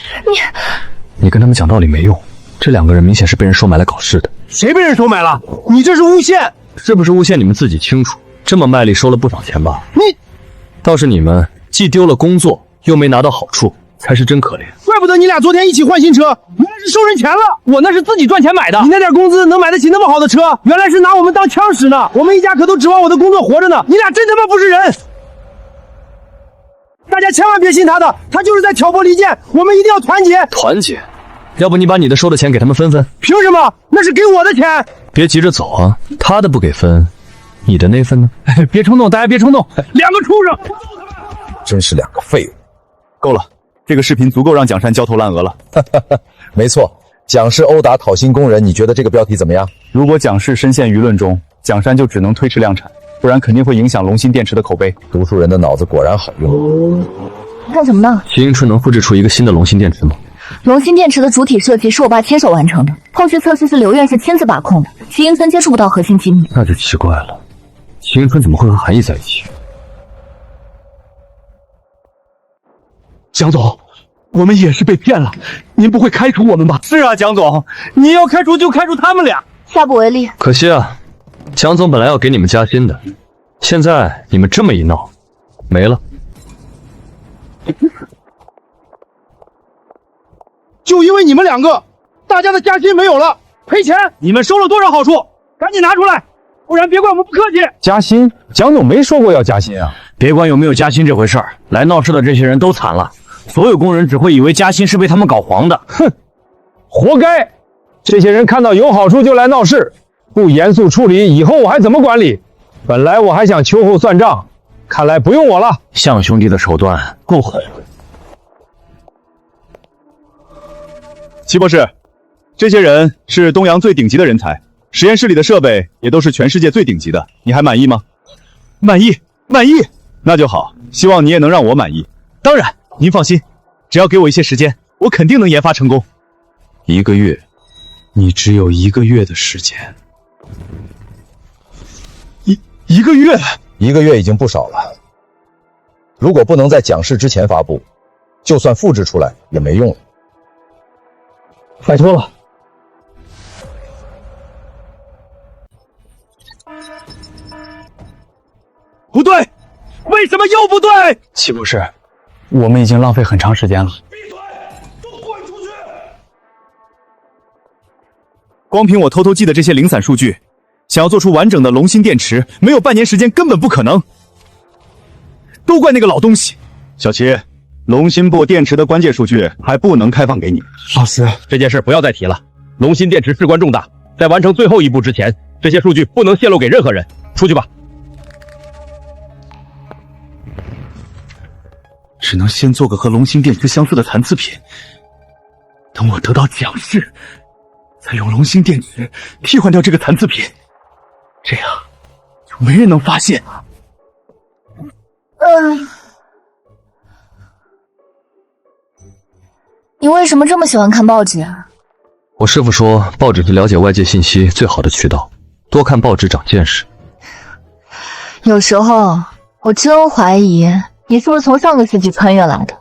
你跟他们讲道理没用，这2个人明显是被人收买来搞事的。谁被人收买了？你这是诬陷。是不是诬陷你们自己清楚，这么卖力收了不少钱吧？倒是你们既丢了工作，又没拿到好处，才是真可怜。怪不得你俩昨天一起换新车，原来是收人钱了。我那是自己赚钱买的，你那点工资能买得起那么好的车？原来是拿我们当枪使呢。我们一家可都指望我的工作活着呢。你俩真他妈不是人！大家千万别信他的，他就是在挑拨离间。我们一定要团结。团结？要不你把你的收的钱给他们分分？凭什么？那是给我的钱。别急着走啊，他的不给分，你的那份呢？别冲动，大家别冲动。2个畜生！真是2个废物。够了，这个视频足够让蒋珊焦头烂额了。没错，蒋氏殴打讨薪工人，你觉得这个标题怎么样？如果蒋氏深陷舆论中，蒋珊就只能推迟量产，不然肯定会影响龙芯电池的口碑。读书人的脑子果然好用。干什么呢？齐迎春能复制出一个新的龙芯电池吗？龙芯电池的主体设计是我爸亲手完成的，后续测试是刘院士亲自把控的，齐迎春接触不到核心机密。那就奇怪了，齐迎春怎么会和韩毅在一起？蒋总，我们也是被骗了，您不会开除我们吧？是啊，蒋总，你要开除就开除他们俩。下不为例。可惜啊，蒋总本来要给你们加薪的，现在你们这么一闹，没了。就因为你们2个，大家的加薪没有了，赔钱。你们收了多少好处？赶紧拿出来，不然别怪我们不客气。加薪？蒋总没说过要加薪啊。别管有没有加薪这回事儿，来闹事的这些人都惨了。所有工人只会以为加薪是被他们搞黄的。哼，活该！这些人看到有好处就来闹事，不严肃处理，以后我还怎么管理？本来我还想秋后算账，看来不用我了。向兄弟的手段够狠。齐博士，这些人是东洋最顶级的人才，实验室里的设备也都是全世界最顶级的，你还满意吗？满意，满意。那就好，希望你也能让我满意。当然，您放心，只要给我一些时间，我肯定能研发成功。1个月，你只有1个月的时间。一个月？1个月已经不少了。如果不能在讲试之前发布，就算复制出来也没用了。拜托了。不对，为什么又不对？齐博士，我们已经浪费很长时间了。光凭我偷偷记的这些零散数据，想要做出完整的龙芯电池，没有半年时间根本不可能。都怪那个老东西。小齐，龙芯部电池的关键数据还不能开放给你。老师，这件事不要再提了。龙芯电池事关重大，在完成最后一步之前，这些数据不能泄露给任何人。出去吧。只能先做个和龙芯电池相似的残次品，等我得到奖式，再用龙芯电池替换掉这个残次品，这样就没人能发现。你为什么这么喜欢看报纸啊？我师父说，报纸是了解外界信息最好的渠道，多看报纸长见识。有时候我真怀疑你是不是从上个世纪穿越来的。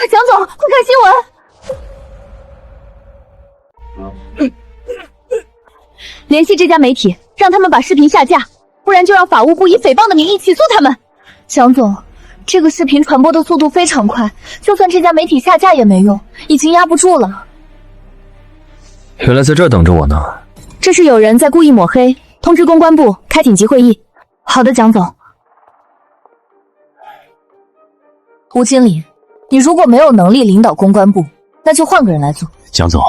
蒋总，快看新闻！联系这家媒体，让他们把视频下架，不然就让法务部以诽谤的名义起诉他们。蒋总，这个视频传播的速度非常快，就算这家媒体下架也没用，已经压不住了。原来在这儿等着我呢。这是有人在故意抹黑，通知公关部开紧急会议。好的，蒋总。吴经理，你如果没有能力领导公关部，那就换个人来做。蒋总，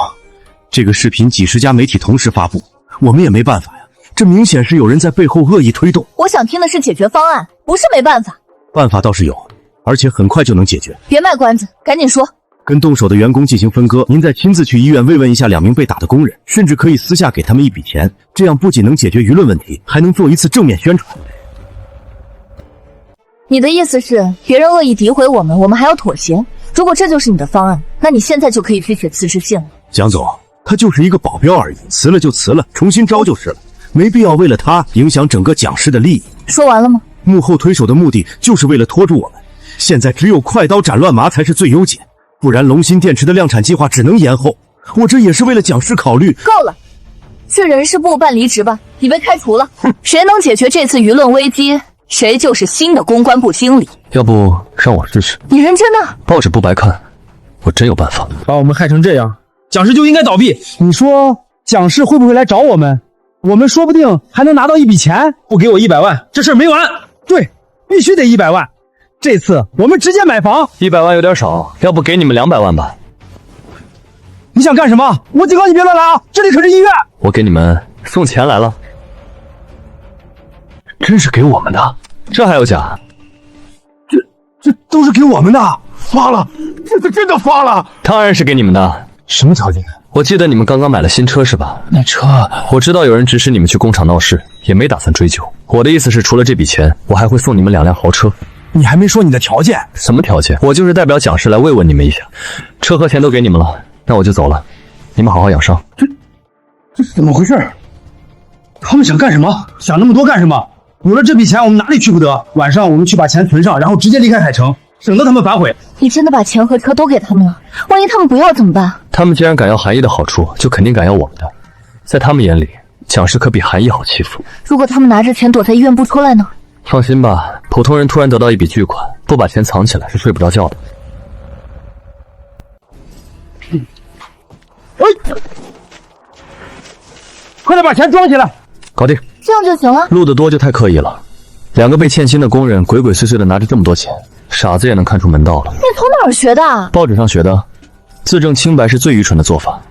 这个视频几十家媒体同时发布，我们也没办法呀。这明显是有人在背后恶意推动。我想听的是解决方案，不是没办法。办法倒是有，而且很快就能解决。别卖关子，赶紧说。跟动手的员工进行分割，您再亲自去医院慰问一下2名被打的工人，甚至可以私下给他们一笔钱，这样不仅能解决舆论问题，还能做一次正面宣传。你的意思是，别人恶意诋毁我们，我们还要妥协？如果这就是你的方案，那你现在就可以去写辞职信了。蒋总，他就是一个保镖而已，辞了就辞了，重新招就是了，没必要为了他影响整个讲师的利益。说完了吗？幕后推手的目的就是为了拖住我们，现在只有快刀斩乱麻才是最优解，不然龙芯电池的量产计划只能延后。我这也是为了讲师考虑。够了，去人事部办离职吧，你被开除了。谁能解决这次舆论危机，谁就是新的公关部经理。要不让我试试？你认真的？报纸不白看，我真有办法。把我们害成这样，讲师就应该倒闭。你说讲师会不会来找我们？我们说不定还能拿到一笔钱。不给我100万，这事儿没完。对，必须得100万。这次我们直接买房。100万有点少，要不给你们200万吧？你想干什么？我警告你别乱来啊！这里可是医院。我给你们送钱来了。真是给我们的？这还有假？这都是给我们的，发了，这次真的发了。当然是给你们的。什么条件？我记得你们刚刚买了新车是吧？那车……我知道有人指使你们去工厂闹事，也没打算追究。我的意思是，除了这笔钱，我还会送你们2辆豪车。你还没说你的条件。什么条件？我就是代表讲师来慰问你们一下。车和钱都给你们了，那我就走了。你们好好养伤。这是怎么回事？他们想干什么？想那么多干什么？有了这笔钱，我们哪里去不得？晚上我们去把钱存上，然后直接离开海城，省得他们反悔。你真的把钱和车都给他们了？万一他们不要怎么办？他们既然敢要韩毅的好处，就肯定敢要我们的。在他们眼里，讲师可比韩毅好欺负。如果他们拿着钱躲在医院不出来呢？放心吧，普通人突然得到一笔巨款，不把钱藏起来是睡不着觉的。快点把钱装起来！搞定。这样就行了？录得多就太刻意了。2个被欠薪的工人鬼鬼祟祟的拿着这么多钱，傻子也能看出门道了。你从哪儿学的？报纸上学的。自证清白是最愚蠢的做法，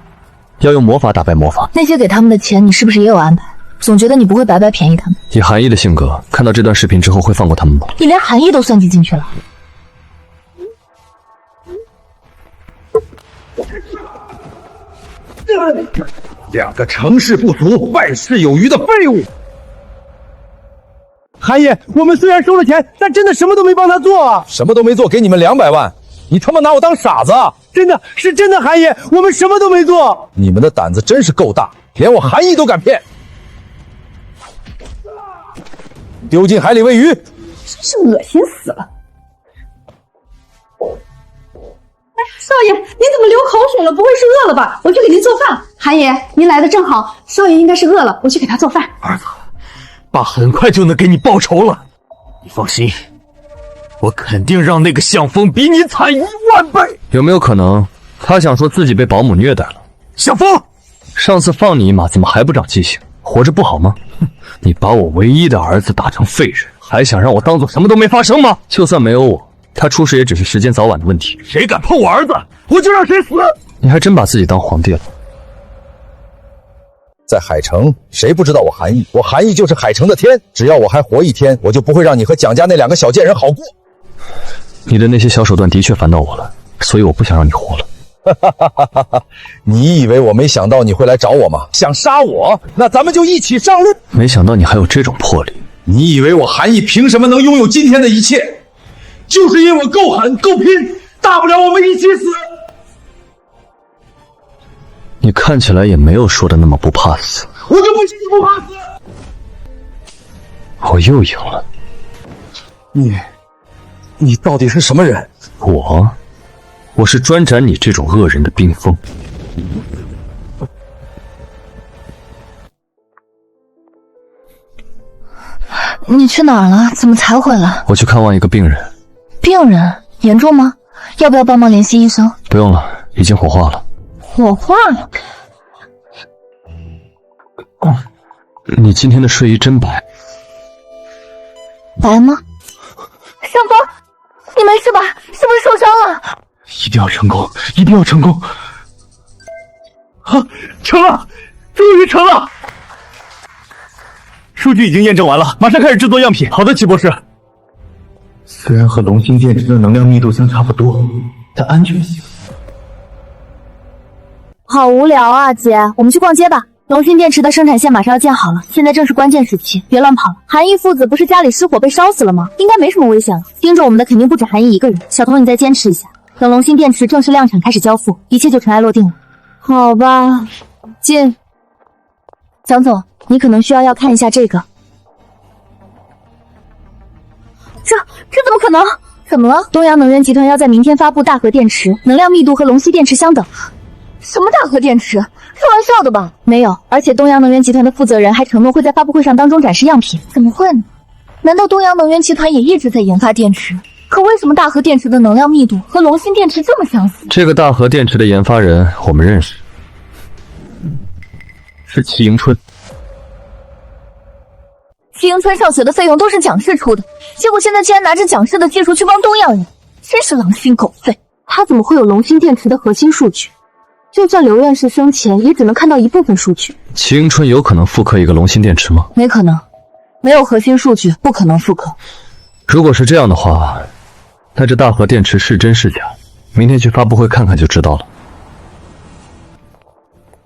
要用魔法打败魔法。那些给他们的钱，你是不是也有安排？总觉得你不会白白便宜他们。以韩毅的性格，看到这段视频之后会放过他们吗？你连韩毅都算计进去了。两个成事不足败事有余的废物！韩爷，我们虽然收了钱，但真的什么都没帮他做啊！什么都没做，给你们200万，你他妈拿我当傻子啊！真的是真的，韩爷，我们什么都没做。你们的胆子真是够大，连我韩毅都敢骗，丢进海里喂鱼！真是恶心死了！哎，少爷，您怎么流口水了？不会是饿了吧？我去给您做饭。韩爷，您来的正好，少爷应该是饿了，我去给他做饭。儿子，爸很快就能给你报仇了，你放心，我肯定让那个向风比你惨1万倍。有没有可能，他想说自己被保姆虐待了？向风，上次放你一马，怎么还不长记性？活着不好吗？你把我唯一的儿子打成废人，还想让我当做什么都没发生吗？就算没有我，他出事也只是时间早晚的问题。谁敢碰我儿子，我就让谁死！你还真把自己当皇帝了。在海城，谁不知道我韩毅？我韩毅就是海城的天，只要我还活一天，我就不会让你和蒋家那2个小贱人好过。你的那些小手段的确烦到我了，所以我不想让你活了。你以为我没想到你会来找我吗？想杀我？那咱们就一起上路。没想到你还有这种魄力。你以为我韩毅凭什么能拥有今天的一切？就是因为我够狠够拼，大不了我们一起死。你看起来也没有说的那么不怕死。我就不信你不怕死。我又赢了。你到底是什么人？我是专斩你这种恶人的冰封。你去哪儿了？怎么才回来？我去看望一个病人。病人严重吗？要不要帮忙联系医生？不用了，已经火化了。火化了？你今天的睡衣真白。白吗？向风，你没事吧？是不是受伤了？一定要成功，一定要成功！啊，成了，终于成了！数据已经验证完了，马上开始制作样品。好的，齐博士。虽然和龙芯电池的能量密度相差不多，但安全性……好无聊啊，姐，我们去逛街吧。龙芯电池的生产线马上要建好了，现在正是关键时期，别乱跑了。韩毅父子不是家里失火被烧死了吗？应该没什么危险了。盯着我们的肯定不止韩毅一个人。小童，你再坚持一下，等龙芯电池正式量产开始交付，一切就尘埃落定了。好吧，进。蒋总，你可能需要看一下这个。这怎么可能？怎么了？东阳能源集团要在明天发布大核电池，能量密度和龙芯电池相等。什么大核电池？开玩笑的吧？没有，而且东阳能源集团的负责人还承诺会在发布会上当中展示样品。怎么会呢？难道东阳能源集团也一直在研发电池？可为什么大核电池的能量密度和龙芯电池这么相似？这个大核电池的研发人我们认识，是齐迎春。齐迎春上学的费用都是蒋氏出的，结果现在竟然拿着蒋氏的技术去帮东阳人，真是狼心狗肺。他怎么会有龙芯电池的核心数据？就算刘院士生前也只能看到一部分数据。齐迎春有可能复刻一个龙芯电池吗？没可能，没有核心数据不可能复刻。如果是这样的话，那这大核电池是真是假，明天去发布会看看就知道了。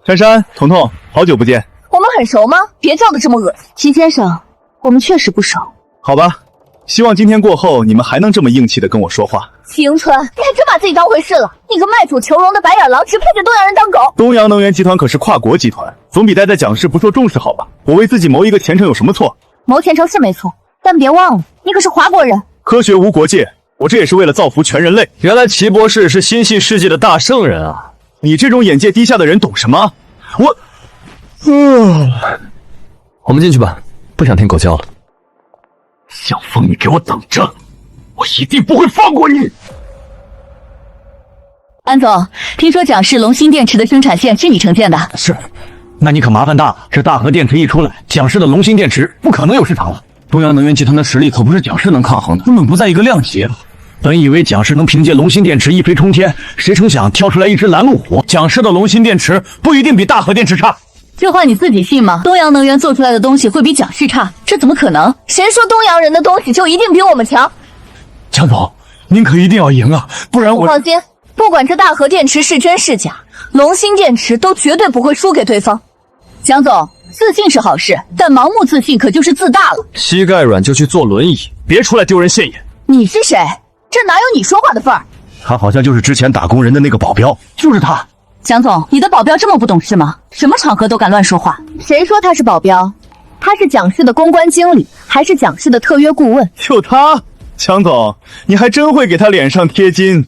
珊珊、彤彤，好久不见。我们很熟吗？别叫得这么恶心。齐先生，我们确实不熟。好吧，希望今天过后你们还能这么硬气的跟我说话。齐迎春，你还真把自己当回事了！你个卖主求荣的白眼狼，只配给东阳人当狗。东阳能源集团可是跨国集团，总比待在蒋氏不受重视好吧？我为自己谋一个前程有什么错？谋前程是没错，但别忘了，你可是华国人。科学无国界，我这也是为了造福全人类。原来齐博士是心系世界的大圣人啊！你这种眼界低下的人懂什么？我们进去吧，不想听狗叫了。向风，你给我等着，我一定不会放过你！安总，听说蒋氏龙芯电池的生产线是你承建的？是，那你可麻烦大了。这大核电池一出来，蒋氏的龙芯电池不可能有市场了。东阳能源集团的实力可不是蒋氏能抗衡的，根本不在一个量级。本以为蒋氏能凭借龙芯电池一飞冲天，谁成想跳出来一只拦路虎。蒋氏的龙芯电池不一定比大核电池差。这话你自己信吗？东洋能源做出来的东西会比蒋氏差？这怎么可能？谁说东洋人的东西就一定比我们强？蒋总，您可一定要赢啊，不然我……放心，不管这大和电池是真是假，龙芯电池都绝对不会输给对方。蒋总，自信是好事，但盲目自信可就是自大了。膝盖软就去坐轮椅，别出来丢人现眼。你是谁？这哪有你说话的份儿？他好像就是之前打工人的那个保镖，就是他。蒋总，你的保镖这么不懂事吗？什么场合都敢乱说话？谁说他是保镖？他是蒋氏的公关经理，还是蒋氏的特约顾问？就他，蒋总，你还真会给他脸上贴金。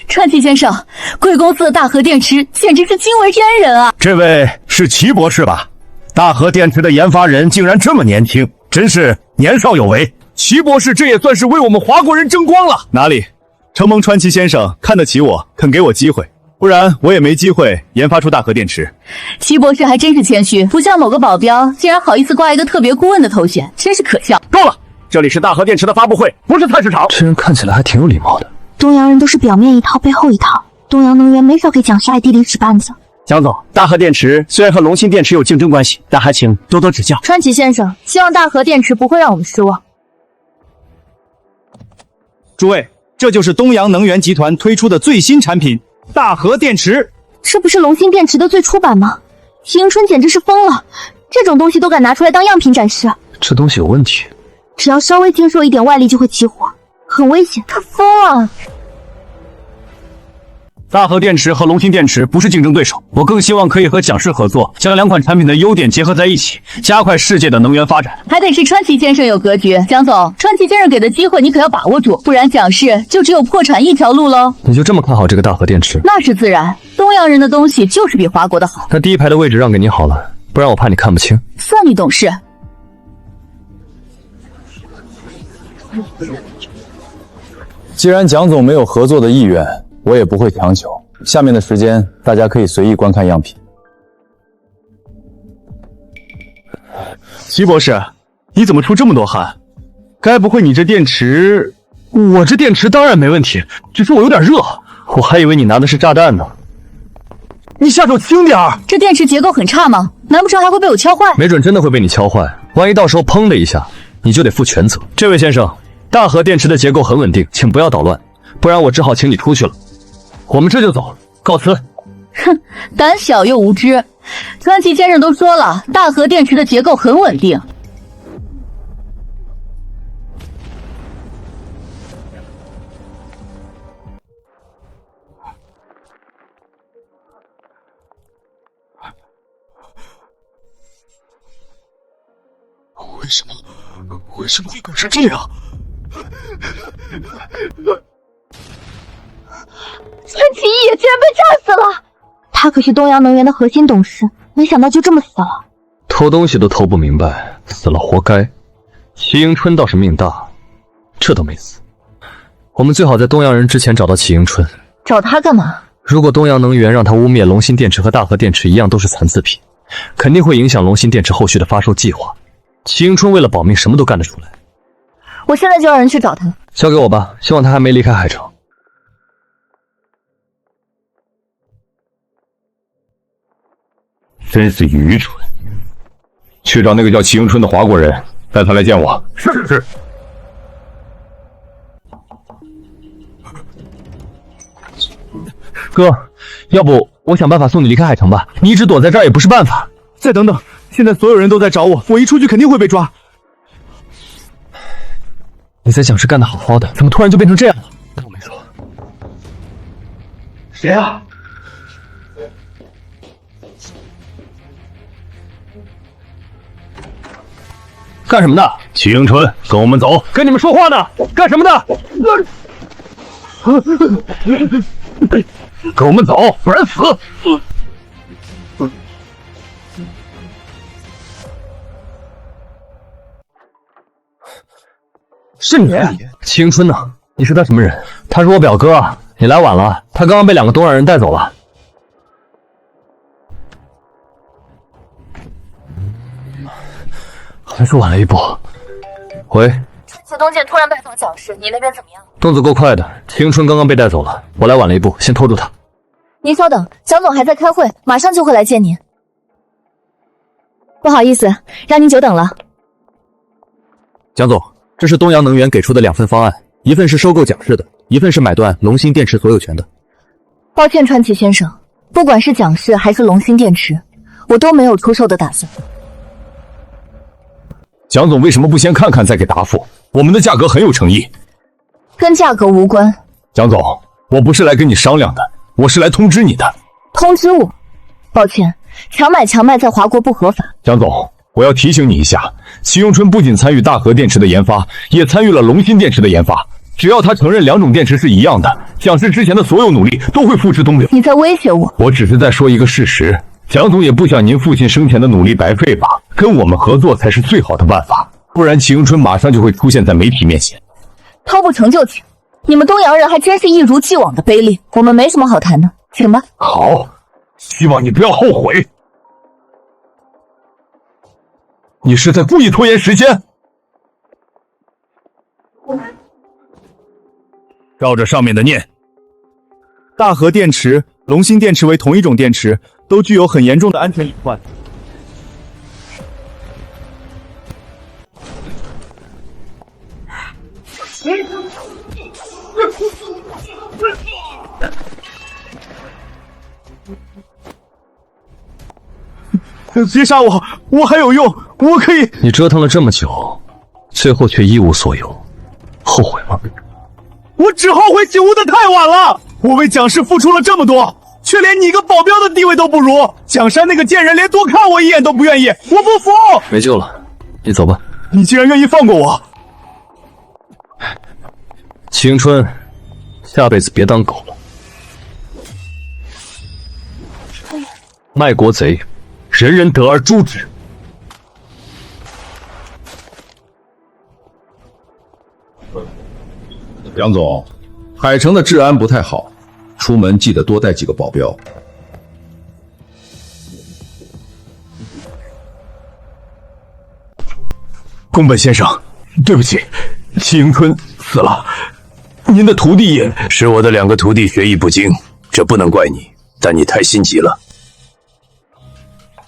川崎先生，贵公司的大和电池简直是惊为天人啊！这位是齐博士吧？大和电池的研发人竟然这么年轻，真是年少有为。齐博士这也算是为我们华国人争光了。哪里？承蒙川崎先生看得起我，肯给我机会，不然我也没机会研发出大和电池。齐博士还真是谦虚，不像某个保镖，竟然好意思挂一个特别顾问的头衔，真是可笑。够了，这里是大和电池的发布会，不是菜市场。这人看起来还挺有礼貌的。东洋人都是表面一套背后一套，东洋能源没少给蒋氏 ID 里使绊子。蒋总，大和电池虽然和龙芯电池有竞争关系，但还请多多指教。川崎先生，希望大和电池不会让我们失望。诸位，这就是东洋能源集团推出的最新产品大和电池。这不是龙芯电池的最初版吗？齐迎春简直是疯了，这种东西都敢拿出来当样品展示。这东西有问题，只要稍微经受一点外力就会起火，很危险。他疯了！大和电池和龙芯电池不是竞争对手，我更希望可以和蒋氏合作，将两款产品的优点结合在一起，加快世界的能源发展。还得是川崎先生有格局，蒋总，川崎先生给的机会你可要把握住，不然蒋氏就只有破产一条路喽。你就这么看好这个大和电池？那是自然，东洋人的东西就是比华国的好。那第一排的位置让给你好了，不然我怕你看不清。算你懂事。既然蒋总没有合作的意愿，我也不会强求。下面的时间，大家可以随意观看样品。齐博士，你怎么出这么多汗？该不会你这电池……我这电池当然没问题，只是我有点热。我还以为你拿的是炸弹呢。你下手轻点儿！这电池结构很差吗？难不成还会被我敲坏？没准真的会被你敲坏，万一到时候砰的一下，你就得负全责。这位先生，大和电池的结构很稳定，请不要捣乱，不然我只好请你出去了。我们这就走，告辞。哼，胆小又无知。川崎先生都说了，大和电池的结构很稳定。为什么会搞成这样？川崎义也居然被炸死了！他可是东洋能源的核心董事，没想到就这么死了。偷东西都偷不明白，死了活该。齐迎春倒是命大，这都没死。我们最好在东洋人之前找到齐迎春。找他干嘛？如果东洋能源让他污蔑龙芯电池和大和电池一样都是残次品，肯定会影响龙芯电池后续的发售计划。齐迎春为了保命，什么都干得出来。我现在就让人去找他。交给我吧，希望他还没离开海城。真是愚蠢！去找那个叫齐迎春的华国人，带他来见我。是。哥，要不我想办法送你离开海城吧？你一直躲在这儿也不是办法。再等等，现在所有人都在找我，我一出去肯定会被抓。你在蒋氏干得好好的，怎么突然就变成这样了？当我没说。谁啊？干什么的？齐迎春，跟我们走。跟你们说话呢，干什么的？跟我们走，不然死！是你，齐迎春呢？你是他什么人？他是我表哥，你来晚了，他刚刚被2个东洋人带走了。还是晚了一步。喂，此东介突然拜访蒋氏，你那边怎么样？动作够快的，齐迎春刚刚被带走了，我来晚了一步，先拖住他。您稍等，蒋总还在开会，马上就会来见您。不好意思，让您久等了。蒋总，这是东阳能源给出的2份方案，一份是收购蒋氏的，一份是买断龙芯电池所有权的。抱歉，川崎先生，不管是蒋氏还是龙芯电池，我都没有出售的打算。蒋总为什么不先看看再给答复？我们的价格很有诚意。跟价格无关。蒋总，我不是来跟你商量的，我是来通知你的。通知我？抱歉，强买强卖在华国不合法。蒋总，我要提醒你一下，齐永春不仅参与大和电池的研发，也参与了龙芯电池的研发。只要他承认2种电池是一样的，蒋氏之前的所有努力都会付之东流。你在威胁我？我只是在说一个事实。蒋总也不想您父亲生前的努力白费吧？跟我们合作才是最好的办法，不然齐永春马上就会出现在媒体面前。掏不成就请，你们东阳人还真是一如既往的卑劣，我们没什么好谈的，请吧。好，希望你不要后悔。你是在故意拖延时间？照着上面的念，大和电池、龙芯电池为同一种电池，都具有很严重的安全隐患。别杀我，我还有用，我可以。你折腾了这么久，最后却一无所有，后悔吗？我只后悔醒悟的太晚了。我为蒋氏付出了这么多，却连你一个保镖的地位都不如。蒋山那个贱人连多看我一眼都不愿意，我不服。没救了，你走吧。你竟然愿意放过我？齐迎春，下辈子别当狗了。卖国贼，人人得而诛之。杨总，海城的治安不太好，出门记得多带几个保镖。宫本先生，对不起，齐迎春死了，您的徒弟也是我的2个徒弟学艺不精，这不能怪你，但你太心急了。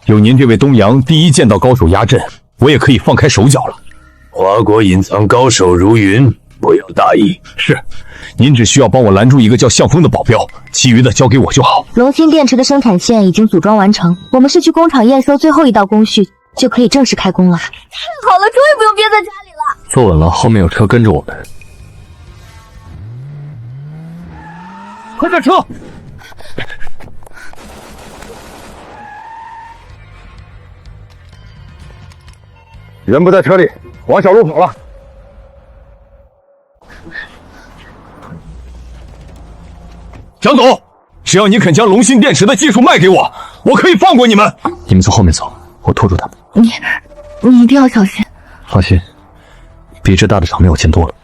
有您这位东阳第一剑道高手压阵，我也可以放开手脚了。华国隐藏高手如云，不要大意。是，您只需要帮我拦住一个叫向风的保镖，其余的交给我就好。龙芯电池的生产线已经组装完成，我们是去工厂验收最后一道工序，就可以正式开工了。太好了，终于不用憋在家里了。坐稳了，后面有车跟着我们。快下车！人不在车里，往小路跑了。蒋总，只要你肯将龙芯电池的技术卖给我，我可以放过你们。你们从后面走，我拖住他们。你一定要小心。放心，比这大的场面我见多了。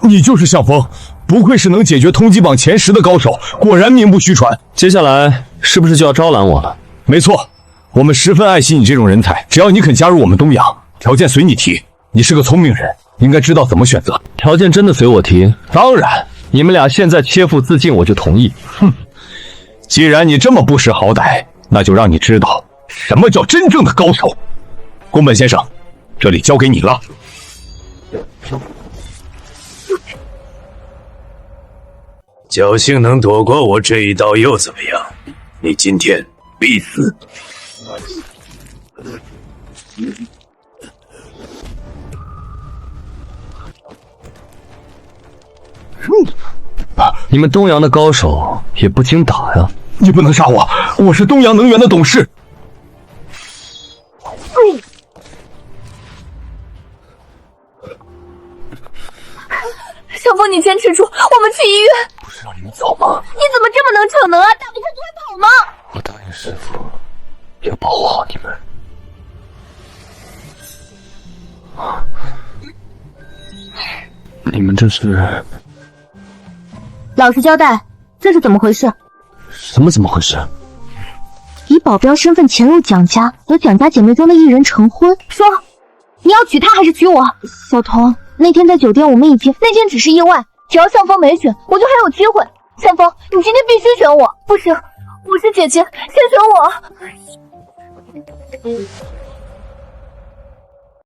你就是向风，不愧是能解决通缉榜前10的高手，果然名不虚传。接下来是不是就要招揽我了？没错，我们十分爱惜你这种人才，只要你肯加入我们东阳，条件随你提。你是个聪明人，应该知道怎么选择。条件真的随我提？当然，你们俩现在切腹自尽，我就同意。哼，既然你这么不识好歹，那就让你知道什么叫真正的高手。宫本先生，这里交给你了。侥幸能躲过我这一刀又怎么样？你今天必死！你们东阳的高手也不经打呀！你不能杀我，我是东阳能源的董事。小风，你坚持住，我们去医院。不是让你们走吗？你怎么这么能逞能啊？打不过就会跑吗？我答应师傅要保护好你们。你们这是？老实交代，这是怎么回事？怎么回事？以保镖身份潜入蒋家，和蒋家姐妹中的一人成婚。说，你要娶她还是娶我？小童，那天在酒店我们已经……那天只是意外，只要向风没选，我就还有机会。山峰，你今天必须选我，不行，我是姐姐，先选我。